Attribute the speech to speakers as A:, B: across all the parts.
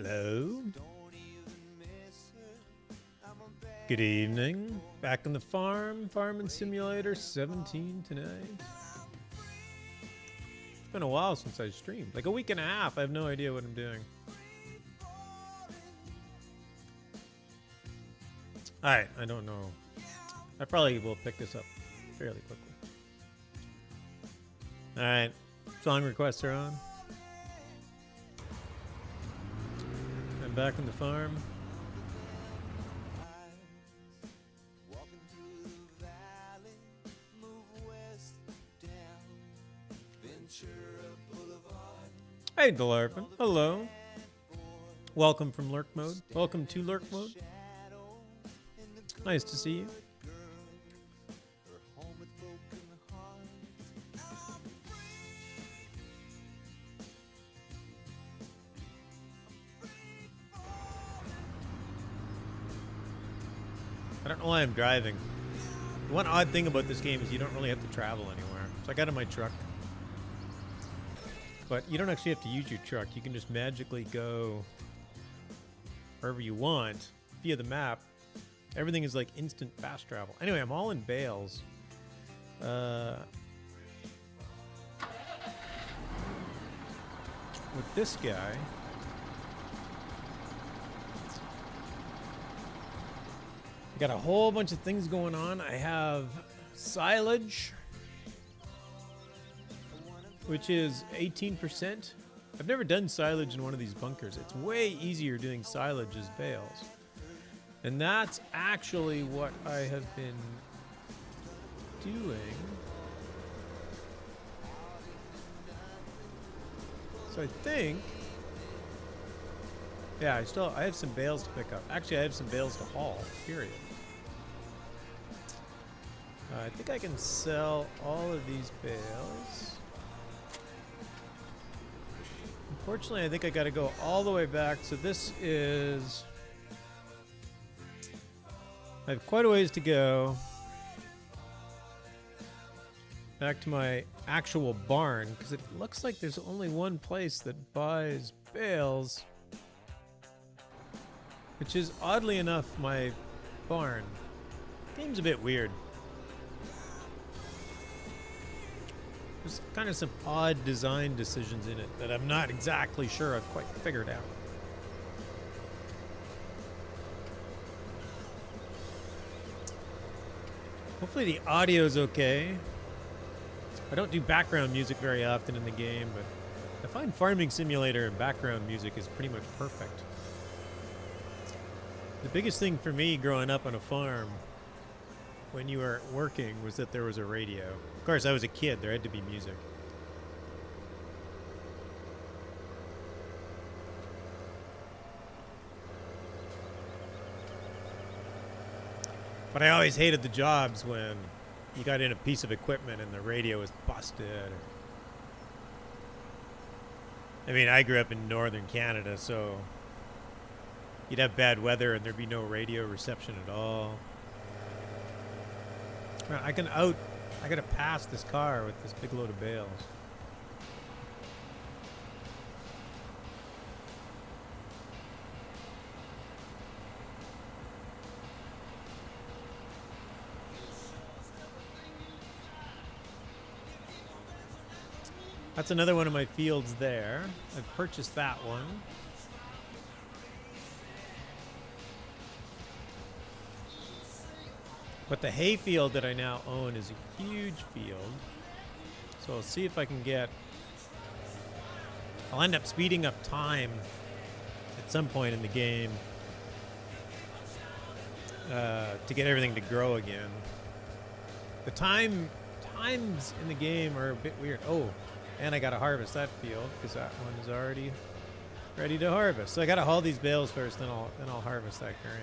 A: Hello. Good evening. Back on the farm. Farming Simulator 17 tonight. It's been a while since I streamed. Like a week and a half. I have no idea what I'm doing. Alright, I don't know. I probably will pick this up fairly quickly. Alright. Song requests are on. I'm back on the farm. Hey, Delarpin. Hello. Welcome from Lurk Mode. Welcome to Lurk Mode. Nice to see you. I don't know why I'm driving. The one odd thing about this game is you don't really have to travel anywhere. So I got in my truck. But you don't actually have to use your truck. You can just magically go wherever you want via the map. Everything is like instant fast travel. Anyway, I'm all in bales. With this guy. I got a whole bunch of things going on. I have silage, which is 18%. I've never done silage in one of these bunkers. It's way easier doing silage as bales. And that's actually what I have been doing. So I think, yeah, I have some bales to pick up. Actually, I have some bales to haul, period. I think I can sell all of these bales. Unfortunately, I think I got to go all the way back. So this is... I have quite a ways to go. Back to my actual barn, because it looks like there's only one place that buys bales. Which is, oddly enough, my barn. Game's a bit weird. There's kind of some odd design decisions in it that I'm not exactly sure I've quite figured out. Hopefully the audio's okay. I don't do background music very often in the game, but I find Farming Simulator and background music is pretty much perfect. The biggest thing for me growing up on a farm when you were working was that there was a radio. Of course, I was a kid. There had to be music. But I always hated the jobs when you got in a piece of equipment and the radio was busted. I mean, I grew up in northern Canada, so you'd have bad weather and there'd be no radio reception at all. I gotta pass this car with this big load of bales. That's another one of my fields there. I've purchased that one. But the hay field that I now own is a huge field. So I'll see if I can get... I'll end up speeding up time at some point in the game to get everything to grow again. The times in the game are a bit weird. Oh, and I gotta harvest that field because that one is already ready to harvest. So I gotta haul these bales first, then I'll harvest that grain.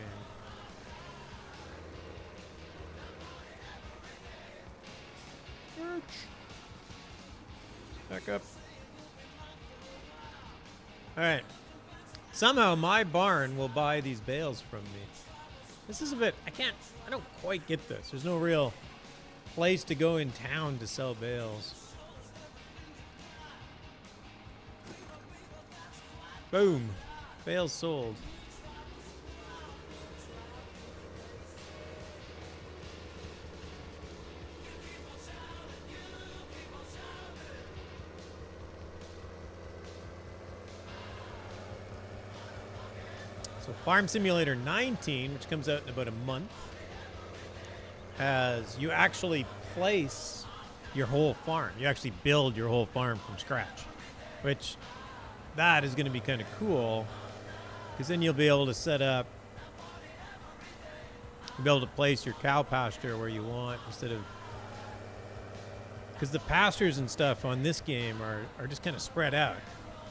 A: Back up. Alright. Somehow my barn will buy these bales from me. This is a bit... I don't quite get this. There's no real place to go in town to sell bales. Boom. Bales sold. So Farm Simulator 19, which comes out in about a month, has you actually place your whole farm. You actually build your whole farm from scratch, which that is going to be kind of cool because then you'll be able to set up, be able to place your cow pasture where you want instead of, because the pastures and stuff on this game are just kind of spread out.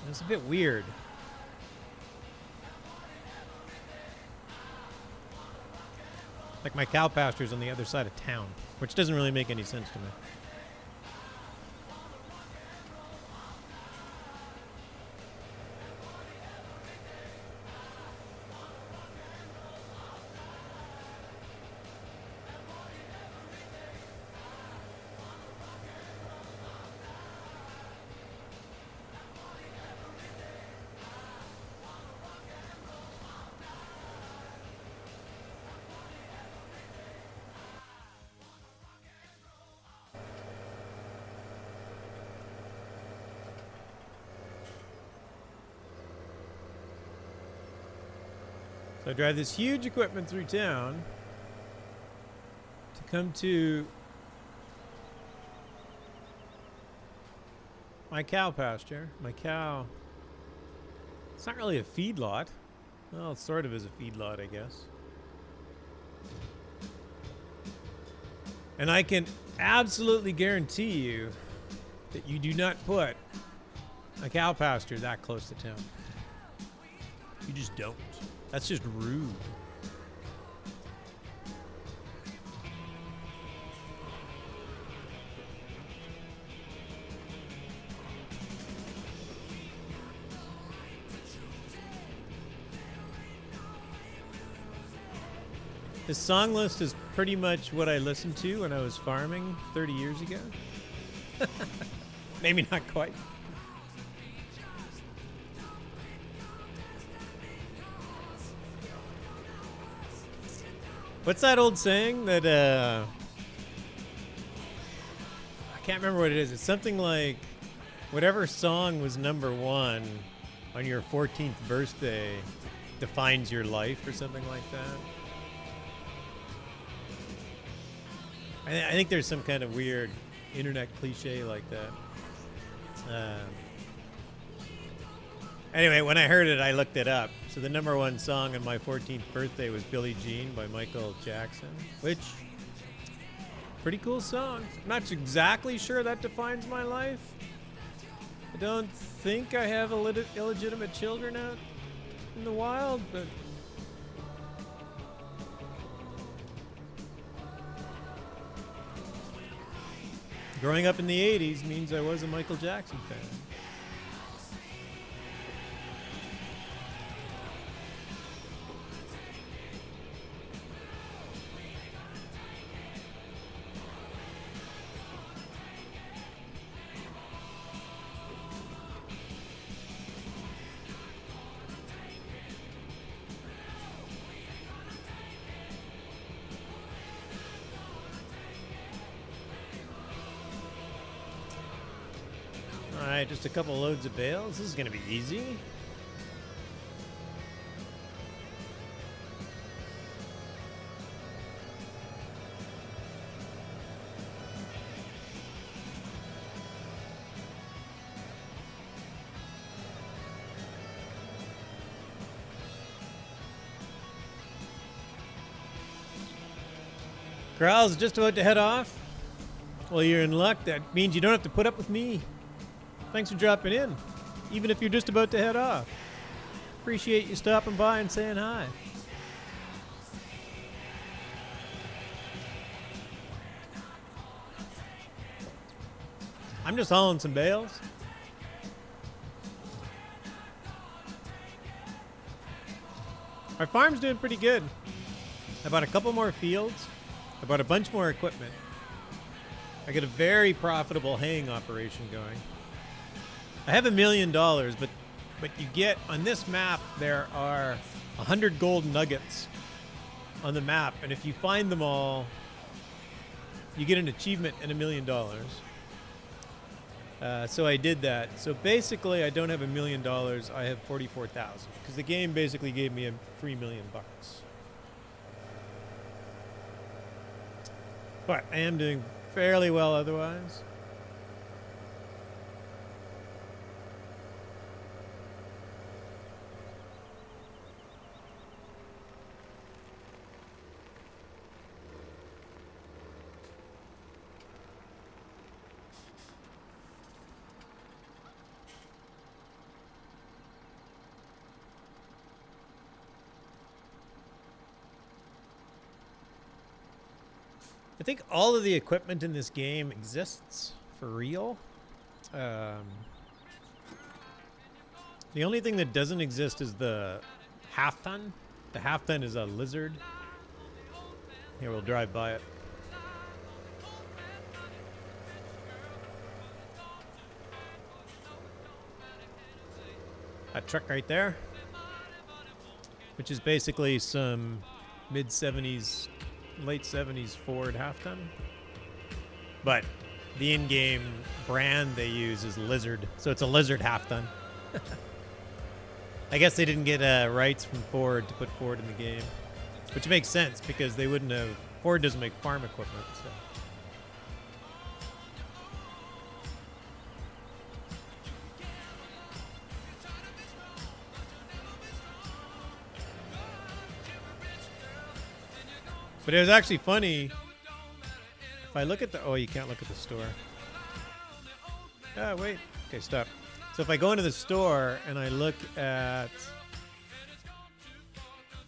A: And it's a bit weird. Like my cow pasture's on the other side of town, which doesn't really make any sense to me. So I drive this huge equipment through town to come to my cow pasture. My cow, it's not really a feedlot. Well, it sort of is a feedlot, I guess. And I can absolutely guarantee you that you do not put a cow pasture that close to town. You just don't. That's just rude. This song list is pretty much what I listened to when I was farming 30 years ago. Maybe not quite. What's that old saying that, I can't remember what it is. It's something like, whatever song was #1 on your 14th birthday defines your life or something like that. I think there's some kind of weird internet cliche like that. Anyway, when I heard it, I looked it up. So the #1 song on my 14th birthday was Billie Jean by Michael Jackson, which, pretty cool song. I'm not exactly sure that defines my life. I don't think I have illegitimate children out in the wild, but growing up in the 80s means I was a Michael Jackson fan. Alright, just a couple loads of bales. This is going to be easy. Corral's just about to head off. Well, you're in luck. That means you don't have to put up with me. Thanks for dropping in, even if you're just about to head off. Appreciate you stopping by and saying hi. I'm just hauling some bales. Our farm's doing pretty good. I bought a couple more fields. I bought a bunch more equipment. I got a very profitable haying operation going. I have $1 million, but But you get, on this map, there are 100 gold nuggets on the map. And if you find them all, you get an achievement and $1 million. So I did that. So basically, I don't have $1 million. I have 44,000 because the game basically gave me a free $1 million. But I am doing fairly well otherwise. I think all of the equipment in this game exists for real. The only thing that doesn't exist is the half ton. The half ton is a lizard. Here, we'll drive by it. That truck right there, which is basically some mid-70s, late 70s Ford half ton. But the in-game brand they use is Lizard, so it's a Lizard half ton. I guess they didn't get rights from Ford to put Ford in the game, which makes sense because they wouldn't have. Ford doesn't make farm equipment, so. But it was actually funny. If I look at the... Oh, you can't look at the store. Oh, wait. Okay, stop. So if I go into the store and I look at...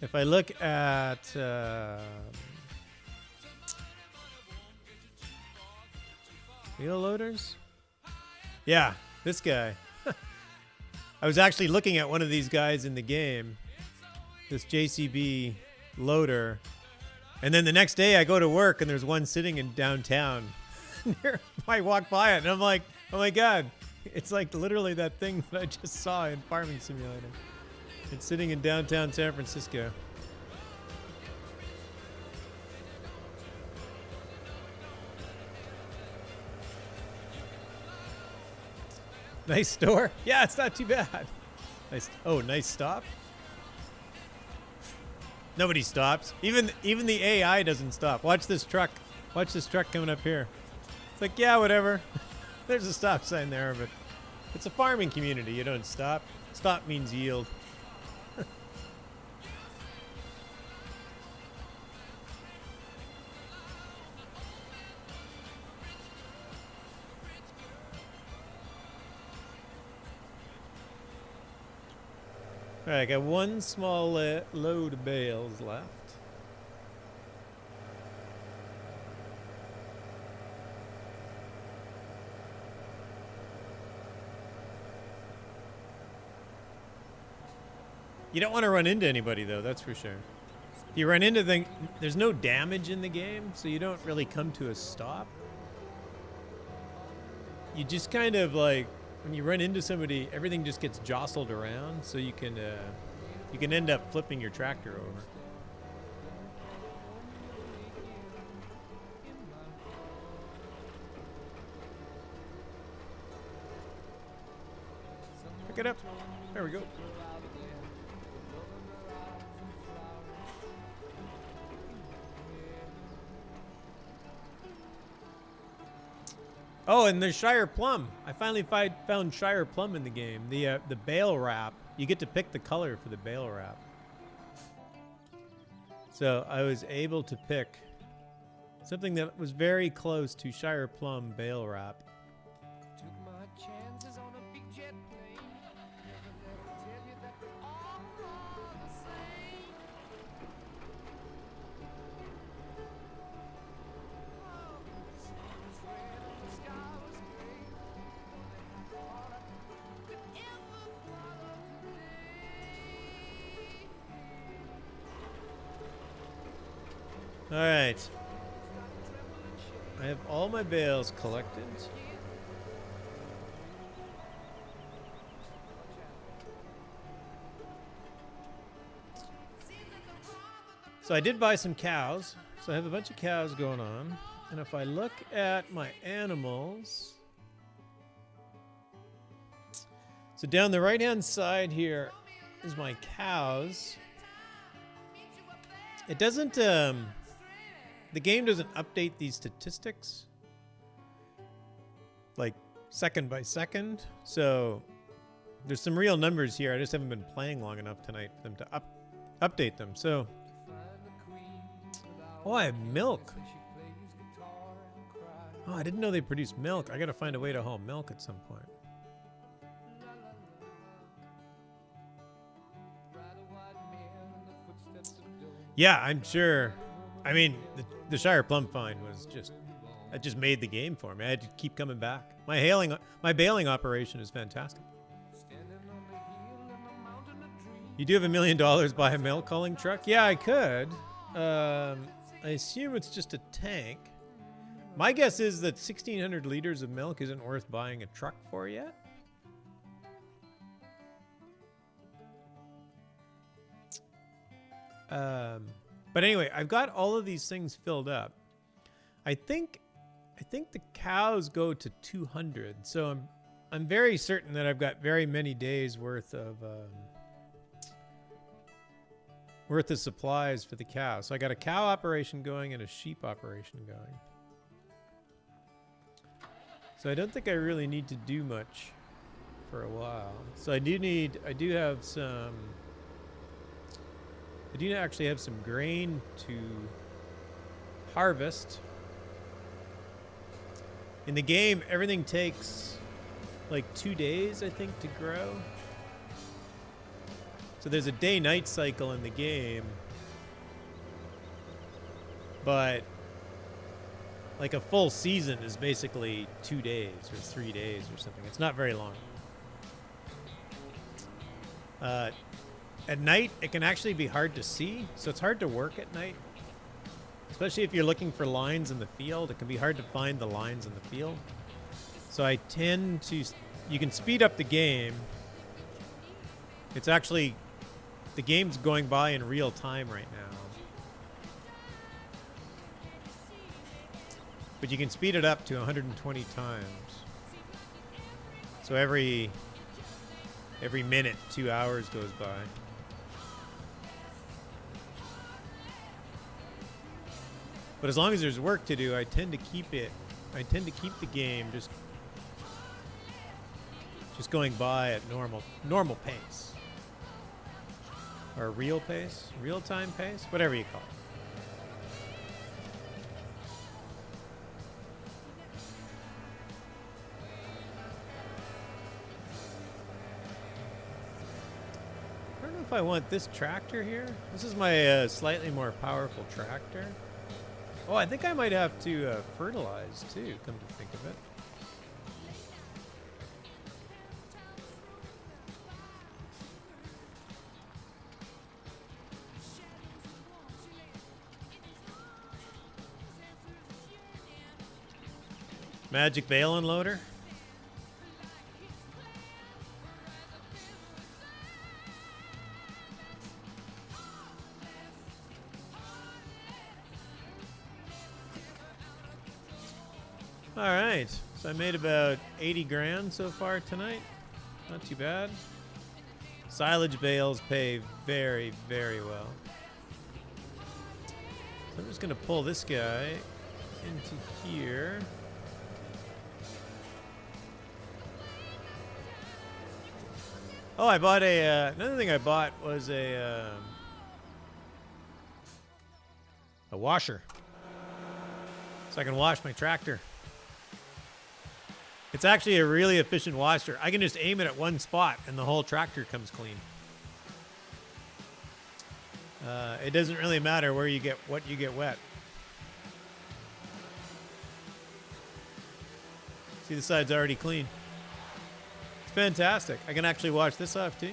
A: If I look at... wheel loaders? Yeah, this guy. I was actually looking at one of these guys in the game. This JCB loader. And then the next day I go to work and there's one sitting in downtown. I walk by it and I'm like, oh my God, it's like literally that thing that I just saw in Farming Simulator. It's sitting in downtown San Francisco. Nice store? Yeah, it's not too bad. Nice. Oh, nice stop. Nobody stops. Even the AI doesn't stop. Watch this truck. Watch this truck coming up here. It's like, yeah, whatever. There's a stop sign there, but it's a farming community. You don't stop. Stop means yield. All right, I got one small load of bales left. You don't want to run into anybody, though, that's for sure. If you run into things, there's no damage in the game, so you don't really come to a stop. You just kind of like... When you run into somebody, everything just gets jostled around, so you can end up flipping your tractor over. Pick it up. There we go. Oh, and there's Shire Plum. I finally found Shire Plum in the game. The bale wrap. You get to pick the color for the bale wrap. So I was able to pick something that was very close to Shire Plum bale wrap.
B: Took my chances on a big jet plane. Never tell you that we're all the same. The sun was red and the sky was gray. All I could ever follow today.
A: All right. I have all my bales collected. So I did buy some cows. So I have a bunch of cows going on. And if I look at my animals... So down the right-hand side here is my cows. It doesn't... the game doesn't update these statistics. Like, second by second. So there's some real numbers here. I just haven't been playing long enough tonight for them to update them. So... Oh, I have milk. Oh, I didn't know they produced milk. I gotta find a way to haul milk at some point. Yeah, I'm sure. I mean, the Shire Plum Find was just... It just made the game for me. I had to keep coming back. My baling operation is fantastic. You do have $1 million buy a milk hauling truck? Yeah, I could. I assume it's just a tank. My guess is that 1,600 liters of milk isn't worth buying a truck for yet. But anyway, I've got all of these things filled up. I think the cows go to 200. So I'm very certain that I've got very many days worth of supplies for the cows. So I got a cow operation going and a sheep operation going. So I don't think I really need to do much for a while. So I do actually have some grain to harvest. In the game, everything takes like 2 days, I think, to grow. So there's a day-night cycle in the game, but like a full season is basically 2 days or 3 days or something. It's not very long. At night, it can actually be hard to see, so it's hard to work at night. Especially if you're looking for lines in the field, it can be hard to find the lines in the field. So I tend to... You can speed up the game. It's actually... The game's going by in real time right now. But you can speed it up to 120 times. So every minute, 2 hours goes by. But as long as there's work to do, I tend to keep the game just going by at normal pace. Or real pace, real-time pace, whatever you call it. I don't know if I want this tractor here. This is my slightly more powerful tractor. Oh, I think I might have to fertilize too, come to think of it. Magic bale unloader. All right, so I made about 80 grand so far tonight. Not too bad. Silage bales pay very, very well. So I'm just gonna pull this guy into here. Oh, I bought another thing I bought was a washer. So I can wash my tractor. It's actually a really efficient washer. I can just aim it at one spot and the whole tractor comes clean. It doesn't really matter where you get what you get wet. See, the side's already clean. It's fantastic. I can actually wash this off too.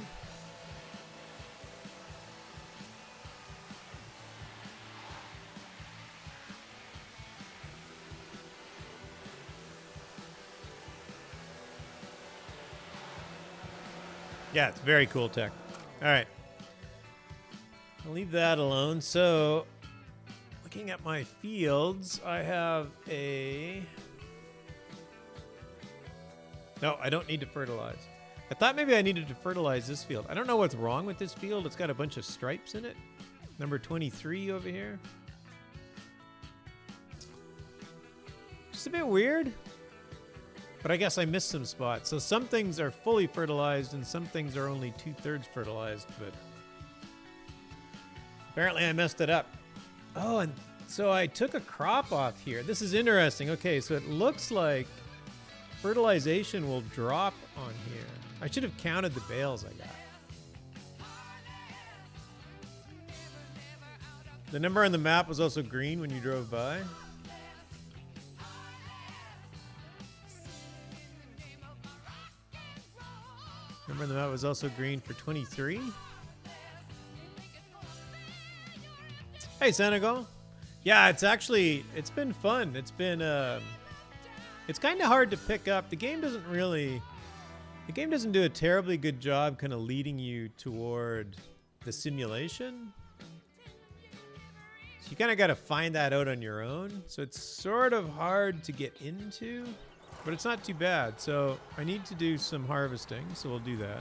A: Yeah, it's very cool tech. All right. leave that alone. So, looking at my fields, I have a... No, I don't need to fertilize. I thought maybe I needed to fertilize this field. I don't know what's wrong with this field. It's got a bunch of stripes in it. Number 23 over here. Just a bit weird. But I guess I missed some spots. So some things are fully fertilized and some things are only 2/3 fertilized, but apparently I messed it up. Oh, and so I took a crop off here. This is interesting. Okay, so it looks like fertilization will drop on here. I should have counted the bales I got. The number on the map was also green when you drove by. Number on the map was also green for 23. Hey, Senegal. Yeah, it's been fun. It's been, it's kind of hard to pick up. The game doesn't do a terribly good job kind of leading you toward the simulation. So you kind of got to find that out on your own. So it's sort of hard to get into, but it's not too bad. So I need to do some harvesting, so we'll do that.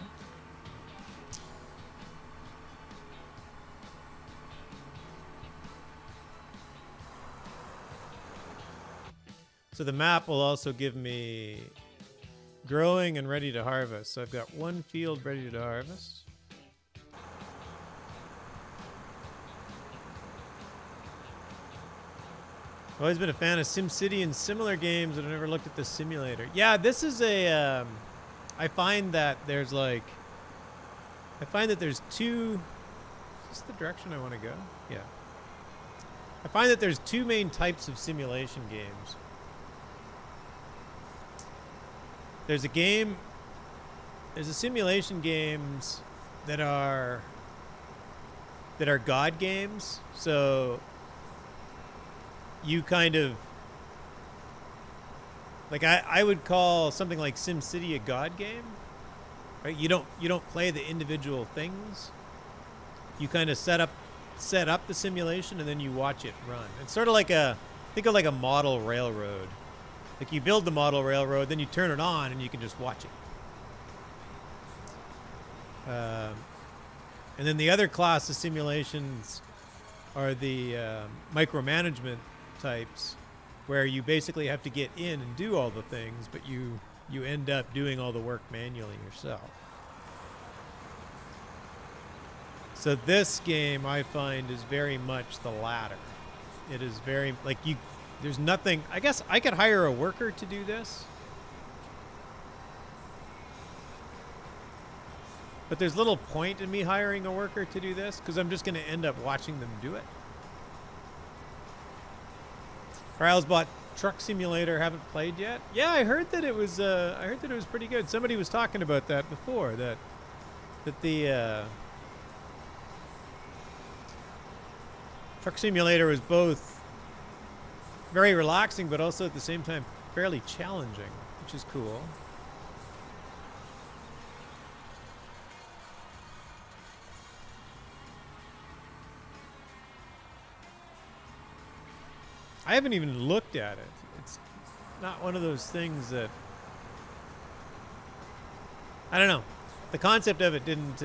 A: So the map will also give me growing and ready to harvest. So I've got one field ready to harvest. I've always been a fan of SimCity and similar games, but I've never looked at the simulator. Yeah, this is a, I find that there's two, is this the direction I want to go? Yeah. I find that there's two main types of simulation games. There's the simulation games that are God games. So you kind of, like I would call something like SimCity a God game, right? You don't play the individual things. You kind of set up the simulation and then you watch it run. It's sort of like think of like a model railroad. Like you build the model railroad, then you turn it on and you can just watch it. And then the other class of simulations are the micromanagement types, where you basically have to get in and do all the things, but you end up doing all the work manually yourself. So this game, I find, is very much the latter. It is very, like, there's nothing, I guess I could hire a worker to do this. But there's little point in me hiring a worker to do this, because I'm just going to end up watching them do it. Kyle's bought Truck Simulator, haven't played yet. Yeah, I heard that it was pretty good. Somebody was talking about that before, that the Truck Simulator was both very relaxing, but also at the same time fairly challenging, which is cool. I haven't even looked at it. It's not one of those things that, I don't know. The concept of it didn't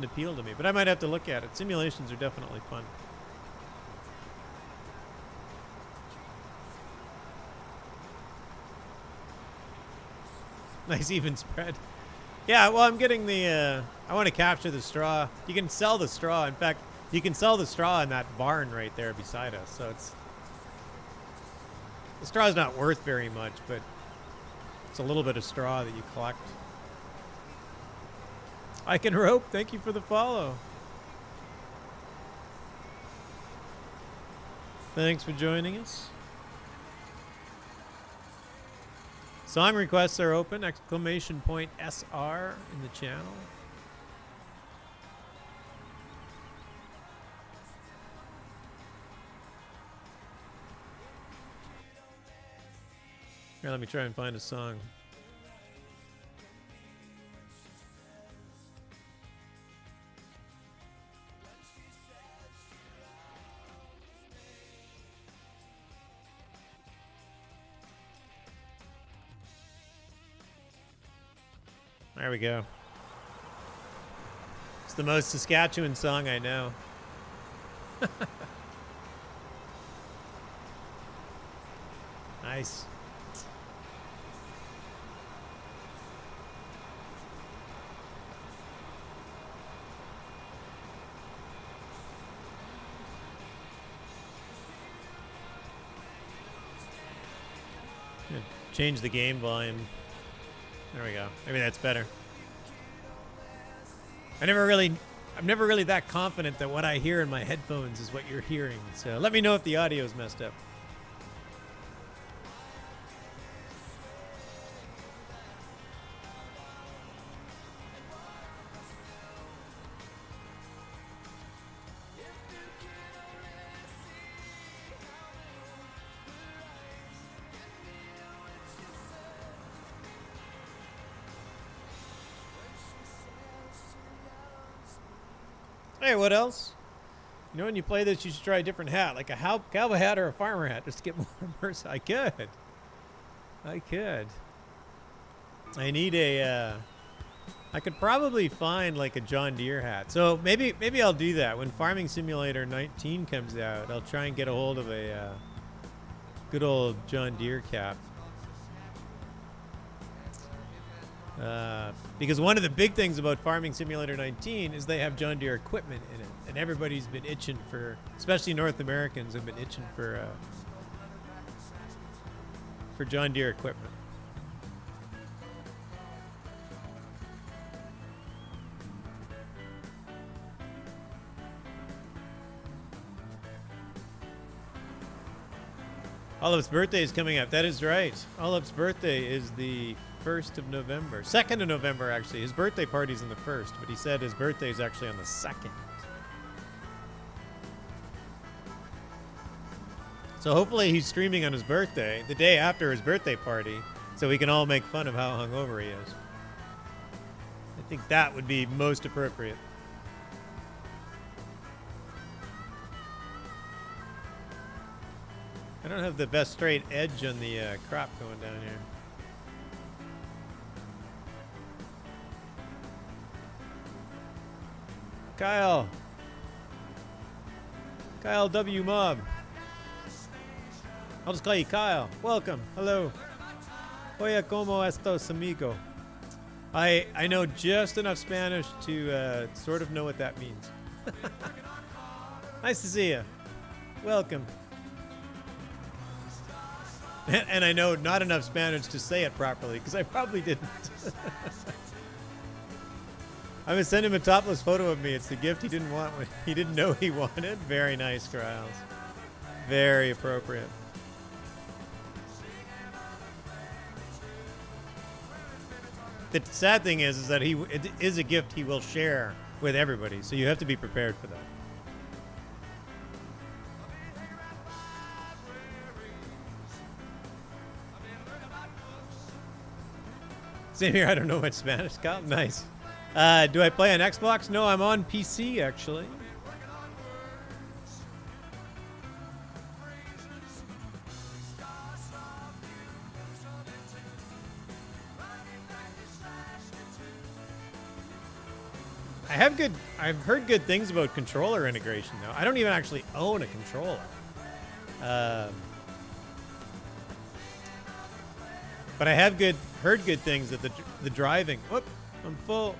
A: appeal to me, but I might have to look at it. Simulations are definitely fun. Nice even spread. Yeah, well, I'm getting the, I want to capture the straw. You can sell the straw. In fact, you can sell the straw in that barn right there beside us. So the straw's not worth very much, but it's a little bit of straw that you collect. I can rope. Thank you for the follow. Thanks for joining us. Song requests are open, ! SR in the channel. Here, let me try and find a song. There we go. It's the most Saskatchewan song I know. Nice. Change the game volume. There we go. Maybe that's better. I'm never really that confident that what I hear in my headphones is what you're hearing. So let me know if the audio is messed up. Hey, what else? You know, when you play this, you should try a different hat, like a cowboy hat or a farmer hat, just to get more immersive. I could. I need a. I could probably find like a John Deere hat. So maybe I'll do that when Farming Simulator 19 comes out. I'll try and get a hold of a good old John Deere cap. Because one of the big things about Farming Simulator 19 is they have John Deere equipment in it, and everybody's been itching for, especially North Americans, have been itching for John Deere equipment. Olaf's birthday is coming up. That is right. Olaf's birthday is the 1st of November. 2nd of November, actually. His birthday party's on the 1st, but he said his birthday is actually on the 2nd. So hopefully he's streaming on his birthday, the day after his birthday party, so we can all make fun of how hungover he is. I think that would be most appropriate. I don't have the best straight edge on the crop going down here. Kyle W. Mob. I'll just call you Kyle. Welcome. Hello. Oye, como estos, amigo? I know just enough Spanish to sort of know what that means. Nice to see you. Welcome. And I know not enough Spanish to say it properly, because I probably didn't. I'm going to send him a topless photo of me. It's the gift he didn't want. He didn't know he wanted. Very nice, Griles. Very appropriate. The sad thing is that it is a gift he will share with everybody, so you have to be prepared for that. Same here. I don't know much Spanish. Kyle, nice. Do I play on Xbox? No, I'm on PC, actually. I've heard good things about controller integration, though. I don't even actually own a controller. But I have heard good things that the driving. Whoop, I'm full.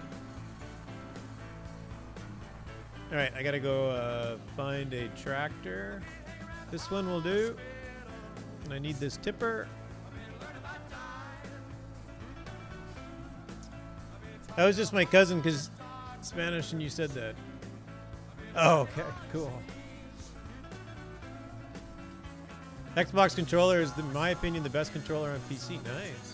A: All right, I gotta go find a tractor. This one will do. And I need this tipper. That was just my cousin, because Spanish and you said that. Oh, okay, cool. Xbox controller is, in my opinion, the best controller on PC. Nice.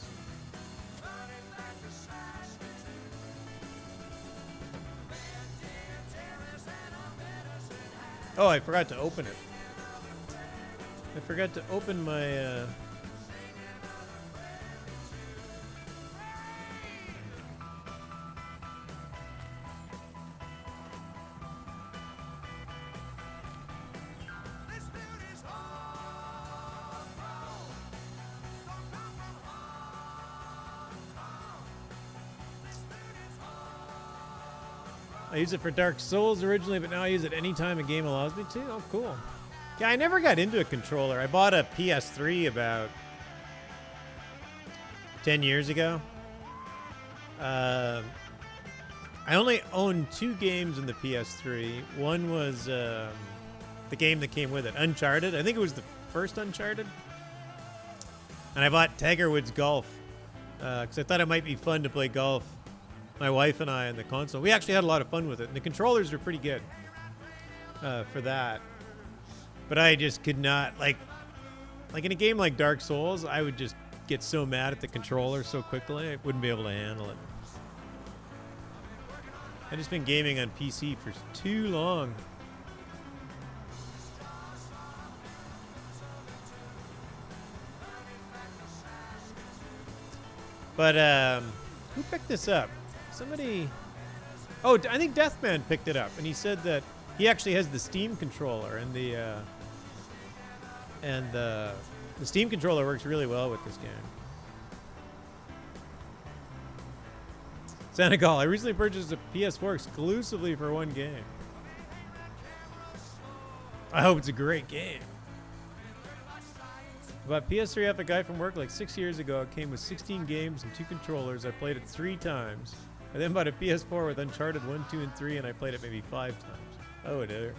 A: Oh, I forgot to open it. I forgot to open my... I use it for Dark Souls originally, but now I use it anytime a game allows me to. Oh, cool. Yeah, I never got into a controller. I bought a PS3 about 10 years ago. I only owned 2 games in the PS3. One was the game that came with it, Uncharted. I think it was the first Uncharted. And I bought Tiger Woods Golf because I thought it might be fun to play golf, my wife and I, on the console. We actually had a lot of fun with it. And the controllers were pretty good for that. But I just could not, like in a game like Dark Souls, I would just get so mad at the controller so quickly, I wouldn't be able to handle it. I've just been gaming on PC for too long. But who picked this up? Somebody. Oh, I think Deathman picked it up, and he said that he actually has the Steam controller, and the Steam controller works really well with this game. Senegal, I recently purchased a PS4 exclusively for one game. I hope it's a great game. I bought PS3 off a guy from work like 6 years ago. It came with 16 games and 2 controllers. I played it 3 times. I then bought a PS4 with Uncharted 1, 2, and 3, and I played it maybe 5 times. Oh, dear.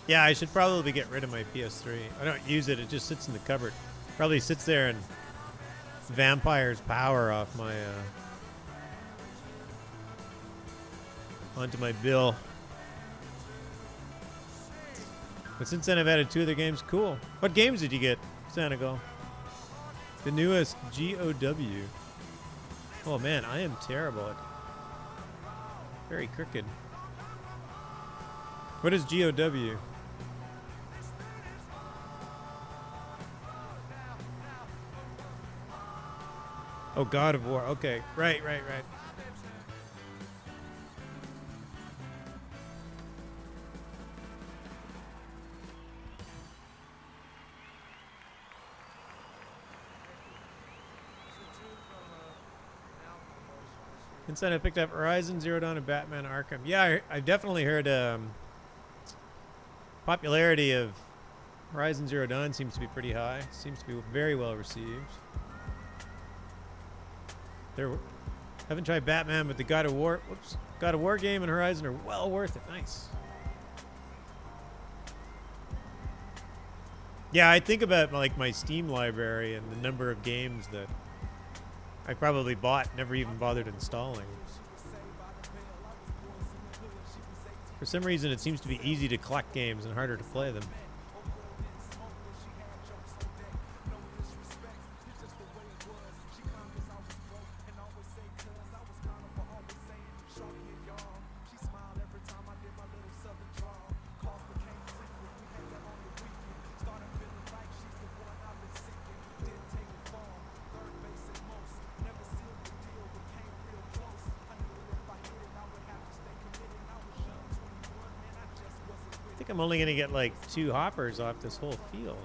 A: Yeah, I should probably get rid of my PS3. I don't use it. It just sits in the cupboard. Probably sits there and vampires power off my onto my bill. But since then I've added 2 other games. Cool. What games did you get, Senegal? The newest GOW. Oh man, I am terrible at very crooked. What is GOW? Oh, God of War. Okay. Right. Instead, I picked up Horizon Zero Dawn and Batman Arkham. Yeah, I definitely heard popularity of Horizon Zero Dawn seems to be pretty high. Seems to be very well received. Haven't tried Batman, but the God of War game and Horizon are well worth it. Nice. Yeah, I think about like my Steam library and the number of games that I probably bought, never even bothered installing. For some reason, it seems to be easy to collect games and harder to play them. I'm only gonna get like 2 hoppers off this whole field.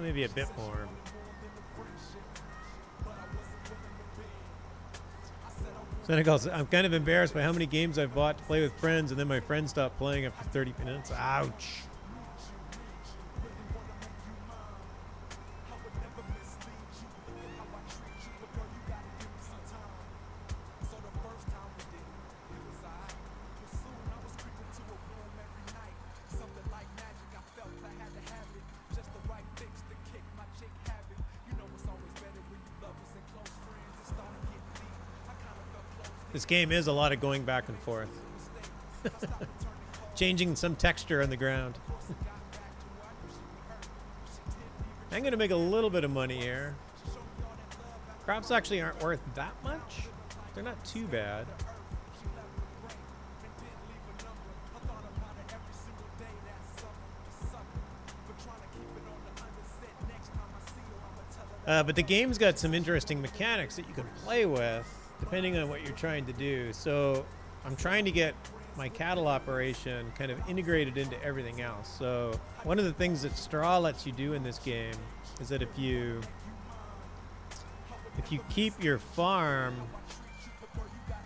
A: Maybe a bit more. Senegal, I'm kind of embarrassed by how many games I've bought to play with friends, and then my friends stop playing after 30 minutes. Ouch. This game is a lot of going back and forth. Changing some texture on the ground. I'm going to make a little bit of money here. Crops actually aren't worth that much. They're not too bad. But the game's got some interesting mechanics that you can play with, depending on what you're trying to do. So I'm trying to get my cattle operation kind of integrated into everything else. So one of the things that straw lets you do in this game is that if you if you keep your farm,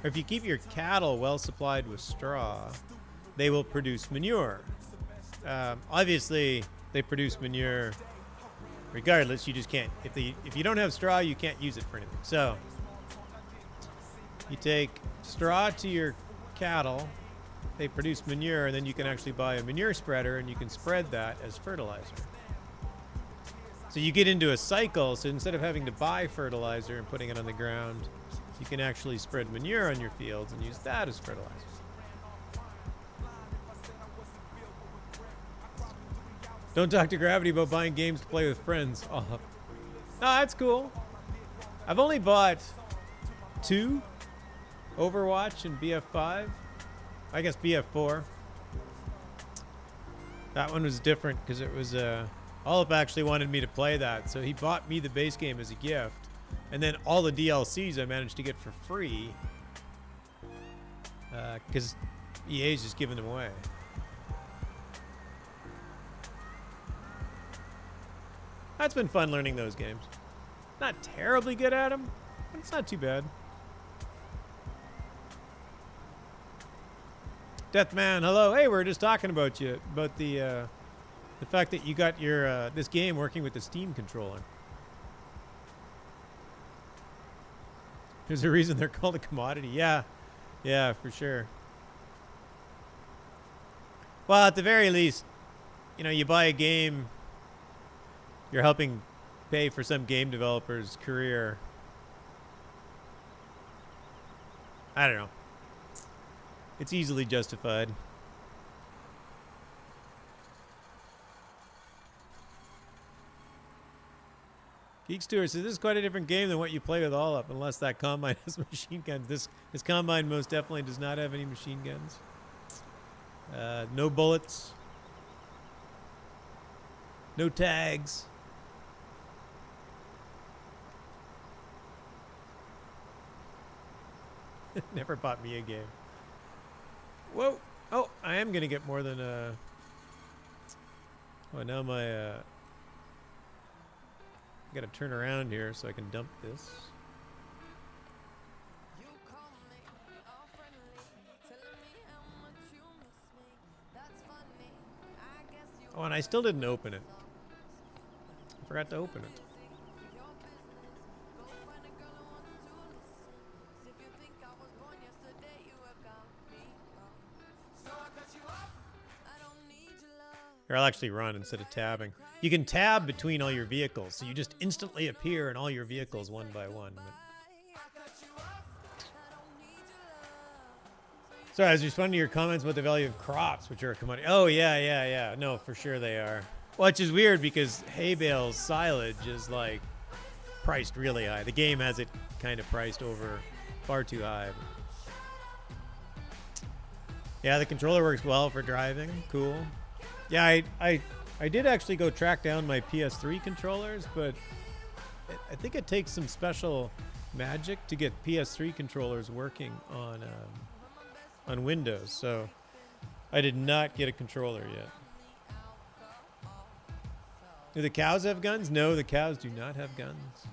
A: or if you keep your cattle well supplied with straw, they will produce manure. Obviously, they produce manure regardless. You just can't, if you don't have straw, you can't use it for anything. So you take straw to your cattle, they produce manure, and then you can actually buy a manure spreader and you can spread that as fertilizer. So you get into a cycle. So instead of having to buy fertilizer and putting it on the ground, you can actually spread manure on your fields and use that as fertilizer. Don't talk to Gravity about buying games to play with friends. Oh. No, that's cool. I've only bought 2, Overwatch and BF5. I guess BF4. That one was different because it was Olip actually wanted me to play that, so he bought me the base game as a gift, and then all the DLCs I managed to get for free because EA's just giving them away. That's been fun learning those games. Not terribly good at them, but it's not too bad. Deathman, hello. Hey, we were just talking about you, about the fact that you got your this game working with the Steam controller. There's a reason they're called a commodity. Yeah, yeah, for sure. Well, at the very least, you know, you buy a game, you're helping pay for some game developer's career. I don't know. It's easily justified. Geek Stewart says this is quite a different game than what you play with Olip, unless that combine has machine guns. This combine most definitely does not have any machine guns. No bullets. No tags. Never bought me a game. Whoa. Oh, I am going to get more than oh, now my I got to turn around here so I can dump this. Oh, and I still didn't open it. I forgot to open it. Or I'll actually run instead of tabbing. You can tab between all your vehicles, so you just instantly appear in all your vehicles one by one. Sorry, I was responding to your comments about the value of crops, which are a commodity. Oh, yeah. No, for sure they are. Which is weird because hay bales silage is like priced really high. The game has it kind of priced over far too high. Yeah, the controller works well for driving. Cool. Yeah, I did actually go track down my PS3 controllers, but I think it takes some special magic to get PS3 controllers working on Windows. So I did not get a controller yet. Do the cows have guns? No, the cows do not have guns.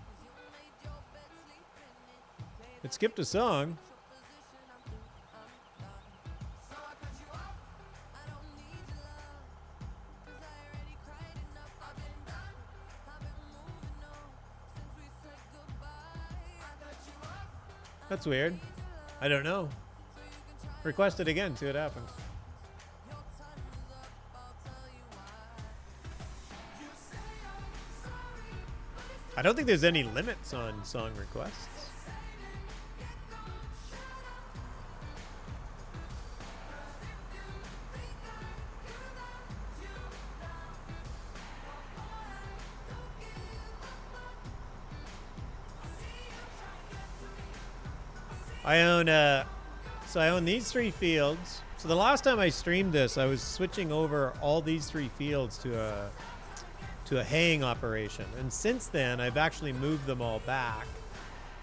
A: It skipped a song. That's weird. I don't know. Request it again, see what happens. I don't think there's any limits on song requests. I own these 3 fields. So the last time I streamed this, I was switching over all these 3 fields to a haying operation. And since then, I've actually moved them all back.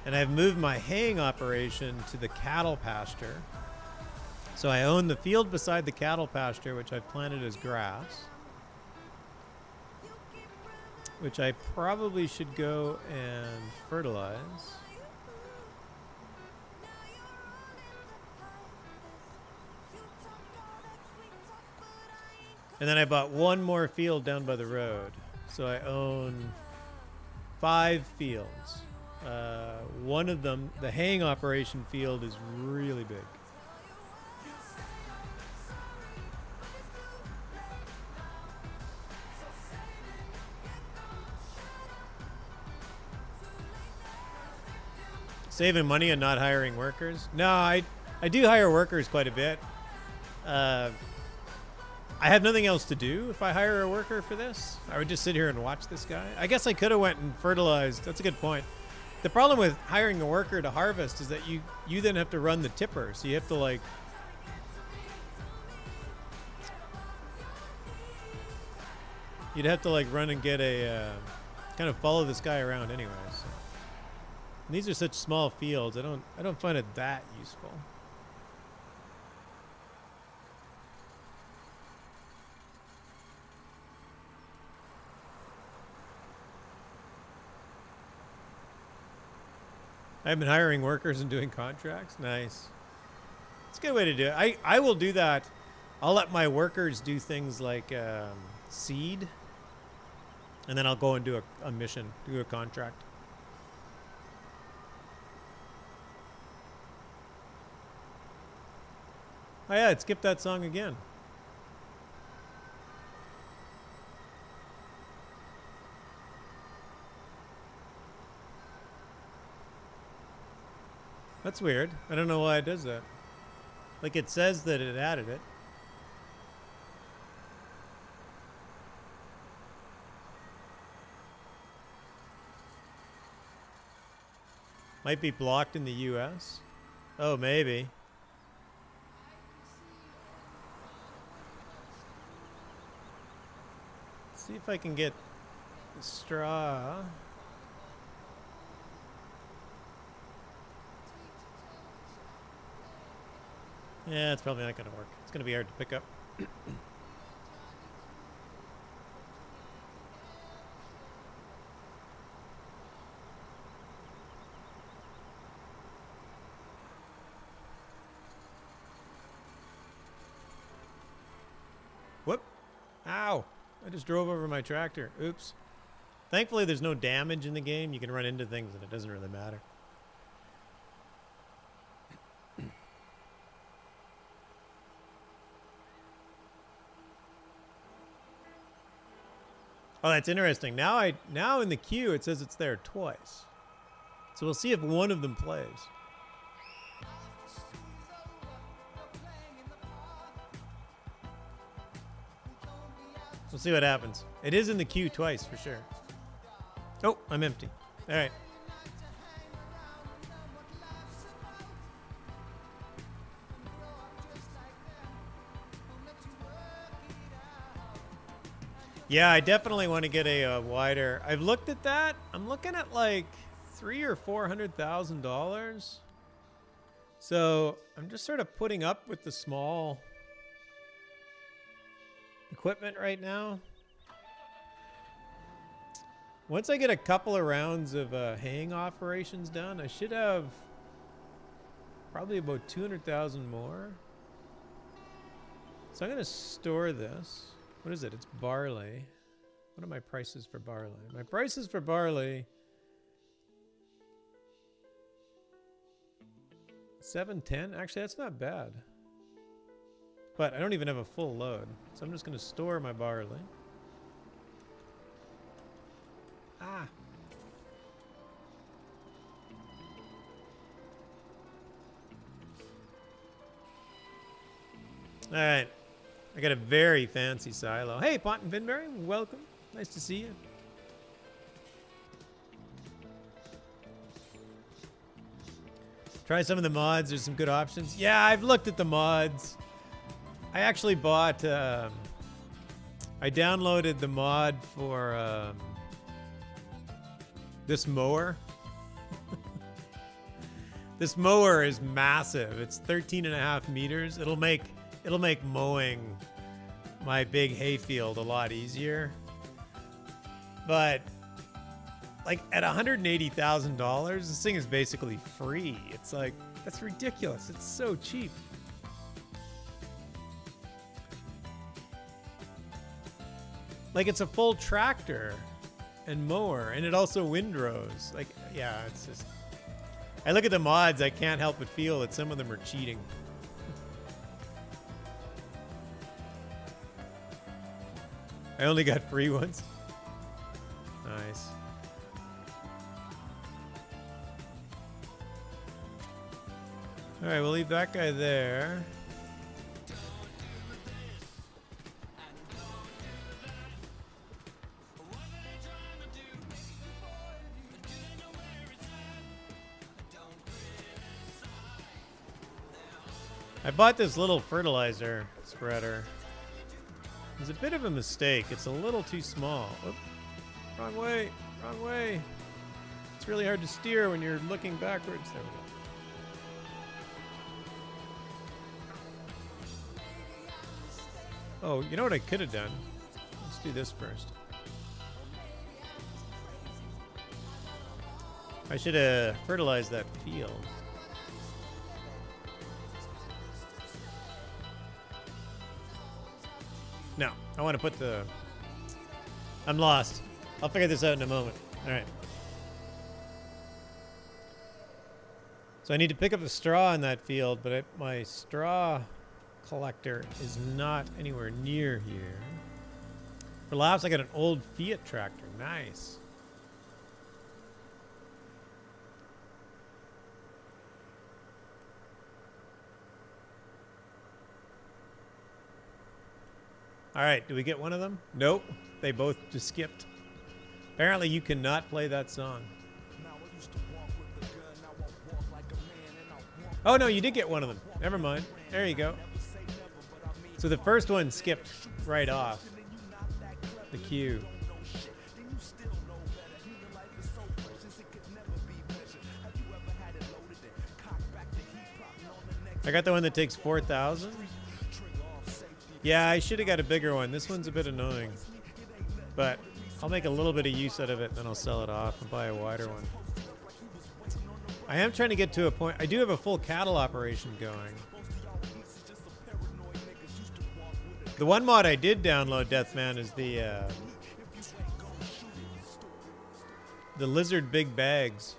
A: And I've moved my haying operation to the cattle pasture. So I own the field beside the cattle pasture, which I've planted as grass. which I probably should go and fertilize. And then I bought one more field down by the road. So I own 5 fields. One of them, the haying operation field, is really big. Saving money and not hiring workers? No, I do hire workers quite a bit. I have nothing else to do if I hire a worker for this. I would just sit here and watch this guy. I guess I could have went and fertilized. That's a good point. The problem with hiring a worker to harvest is that you then have to run the tipper. So you have to like you'd have to like run and get a kind of follow this guy around anyways. So. And these are such small fields. I don't find it that useful. I've been hiring workers and doing contracts. Nice. It's a good way to do it. I will do that. I'll let my workers do things like seed. And then I'll go and do a mission, do a contract. Oh yeah, it skipped that song again. That's weird. I don't know why it does that. Like it says that it added it. Might be blocked in the US. Oh, maybe. Let's see if I can get the straw. Yeah, it's probably not going to work. It's going to be hard to pick up. Whoop. Ow. I just drove over my tractor. Oops. Thankfully, there's no damage in the game. You can run into things and it doesn't really matter. Oh, that's interesting. Now in the queue it says it's there twice. So we'll see if one of them plays. We'll see what happens. It is in the queue twice for sure. Oh, I'm empty. All right. Yeah, I definitely want to get a wider. I've looked at that. I'm looking at like $300,000 or $400,000. So I'm just sort of putting up with the small equipment right now. Once I get a couple of rounds of haying operations done, I should have probably about 200,000 more. So I'm going to store this. What is it? It's barley. What are my prices for barley? My prices for barley, 710. Actually, that's not bad. But I don't even have a full load. So I'm just going to store my barley. Ah. All right. I got a very fancy silo. Hey, Pont and Finberry, welcome. Nice to see you. Try some of the mods. There's some good options. Yeah, I've looked at the mods. I actually bought... I downloaded the mod for this mower. This mower is massive. It's 13.5 meters. It'll make mowing my big hayfield a lot easier. But like at $180,000, this thing is basically free. It's like, that's ridiculous. It's so cheap. Like it's a full tractor and mower, and it also windrows. Like, yeah, it's just, I look at the mods, I can't help but feel that some of them are cheating. I only got free ones. Nice. All right, we'll leave that guy there. I bought this little fertilizer spreader. It's a bit of a mistake. It's a little too small. Oop. Wrong way. Wrong way. It's really hard to steer when you're looking backwards. There we go. Oh, you know what I could have done? Let's do this first. I should have fertilized that field. No, I want to put the... I'm lost. I'll figure this out in a moment. All right. So I need to pick up the straw in that field, but my straw collector is not anywhere near here. For laughs, I got an old Fiat tractor. Nice. All right, do we get one of them? Nope, they both just skipped. Apparently you cannot play that song. Oh no, you did get one of them. Never mind. There you go. So the first one skipped right off the queue. I got the one that takes 4,000. Yeah, I should have got a bigger one. This one's a bit annoying. But I'll make a little bit of use out of it, and then I'll sell it off and buy a wider one. I am trying to get to a point. I do have a full cattle operation going. The one mod I did download, Deathman, is the lizard big bags.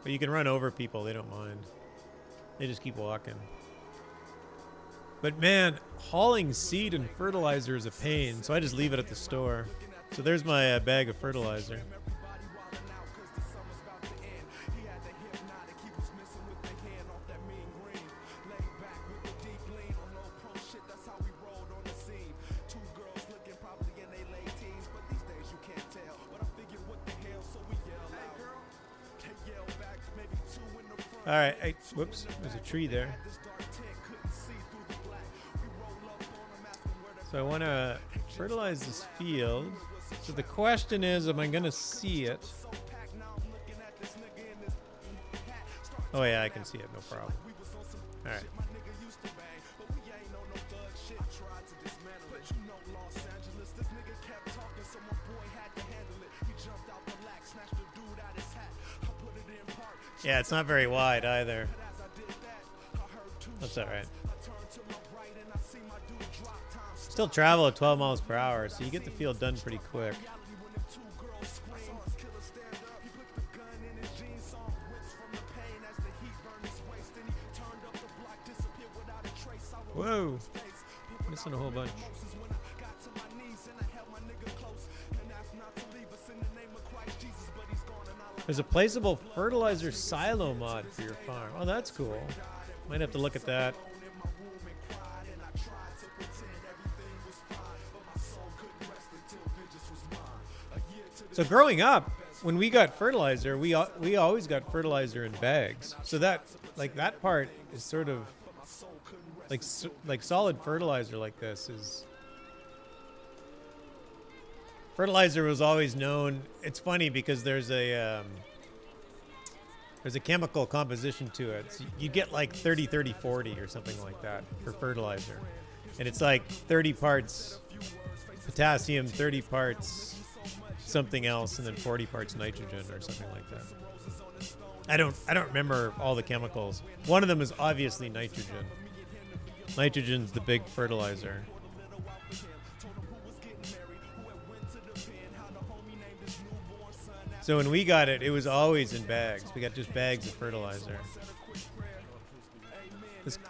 A: But you can run over people. They don't mind. They just keep walking. But man, hauling seed and fertilizer is a pain, so I just leave it at the store. So there's my bag of fertilizer. All right, whoops, there's a tree there. So I want to fertilize this field. So the question is, am I going to see it? Oh yeah, I can see it, no problem. All right. Yeah, it's not very wide either. That's all right. Still travel at 12 miles per hour, so you get the field done pretty quick. Whoa! Missing a whole bunch. There's a placeable fertilizer silo mod for your farm. Oh, that's cool. Might have to look at that. So growing up, when we got fertilizer, we always got fertilizer in bags. So that part is sort of like solid fertilizer like this is. Fertilizer was always known. It's funny because there's a chemical composition to it. So you get like 30-30-40 or something like that for fertilizer, and it's like 30 parts potassium, 30 parts something else and then 40 parts nitrogen or something like that. I don't remember all the chemicals. One of them is obviously nitrogen. Nitrogen's the big fertilizer. So when we got it, it was always in bags. We got just bags of fertilizer.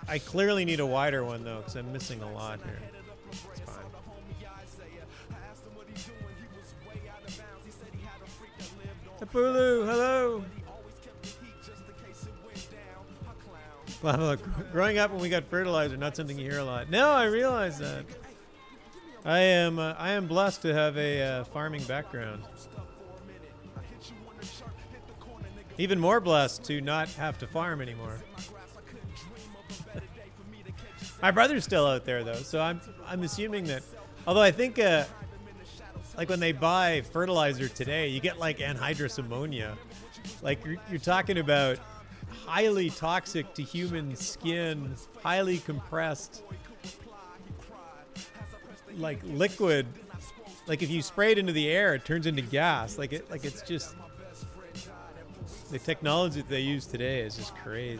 A: I clearly need a wider one, though, because I'm missing a lot here. It's fine. Tapulu, hello! Well, growing up when we got fertilizer, not something you hear a lot. No, I realize that. I am blessed to have a farming background. Even more blessed to not have to farm anymore. My brother's still out there though, so I'm assuming that. Although I think like when they buy fertilizer today, you get like anhydrous ammonia. Like you're talking about highly toxic to human skin, highly compressed, like liquid. Like if you spray it into the air, it turns into gas. Like it's just. The technology that they use today is just crazy.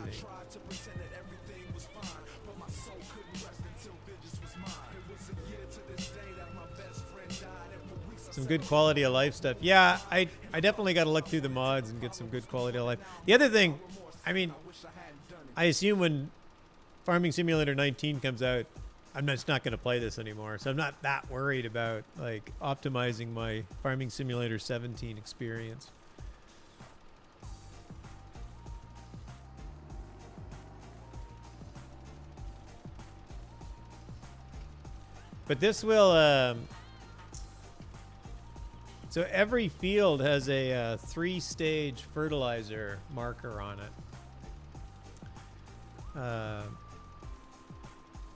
A: Some good quality of life stuff. Yeah, I definitely got to look through the mods and get some good quality of life. The other thing, I mean, I assume when Farming Simulator 19 comes out, I'm just not going to play this anymore. So I'm not that worried about like optimizing my Farming Simulator 17 experience. But this will, so every field has a 3-stage fertilizer marker on it.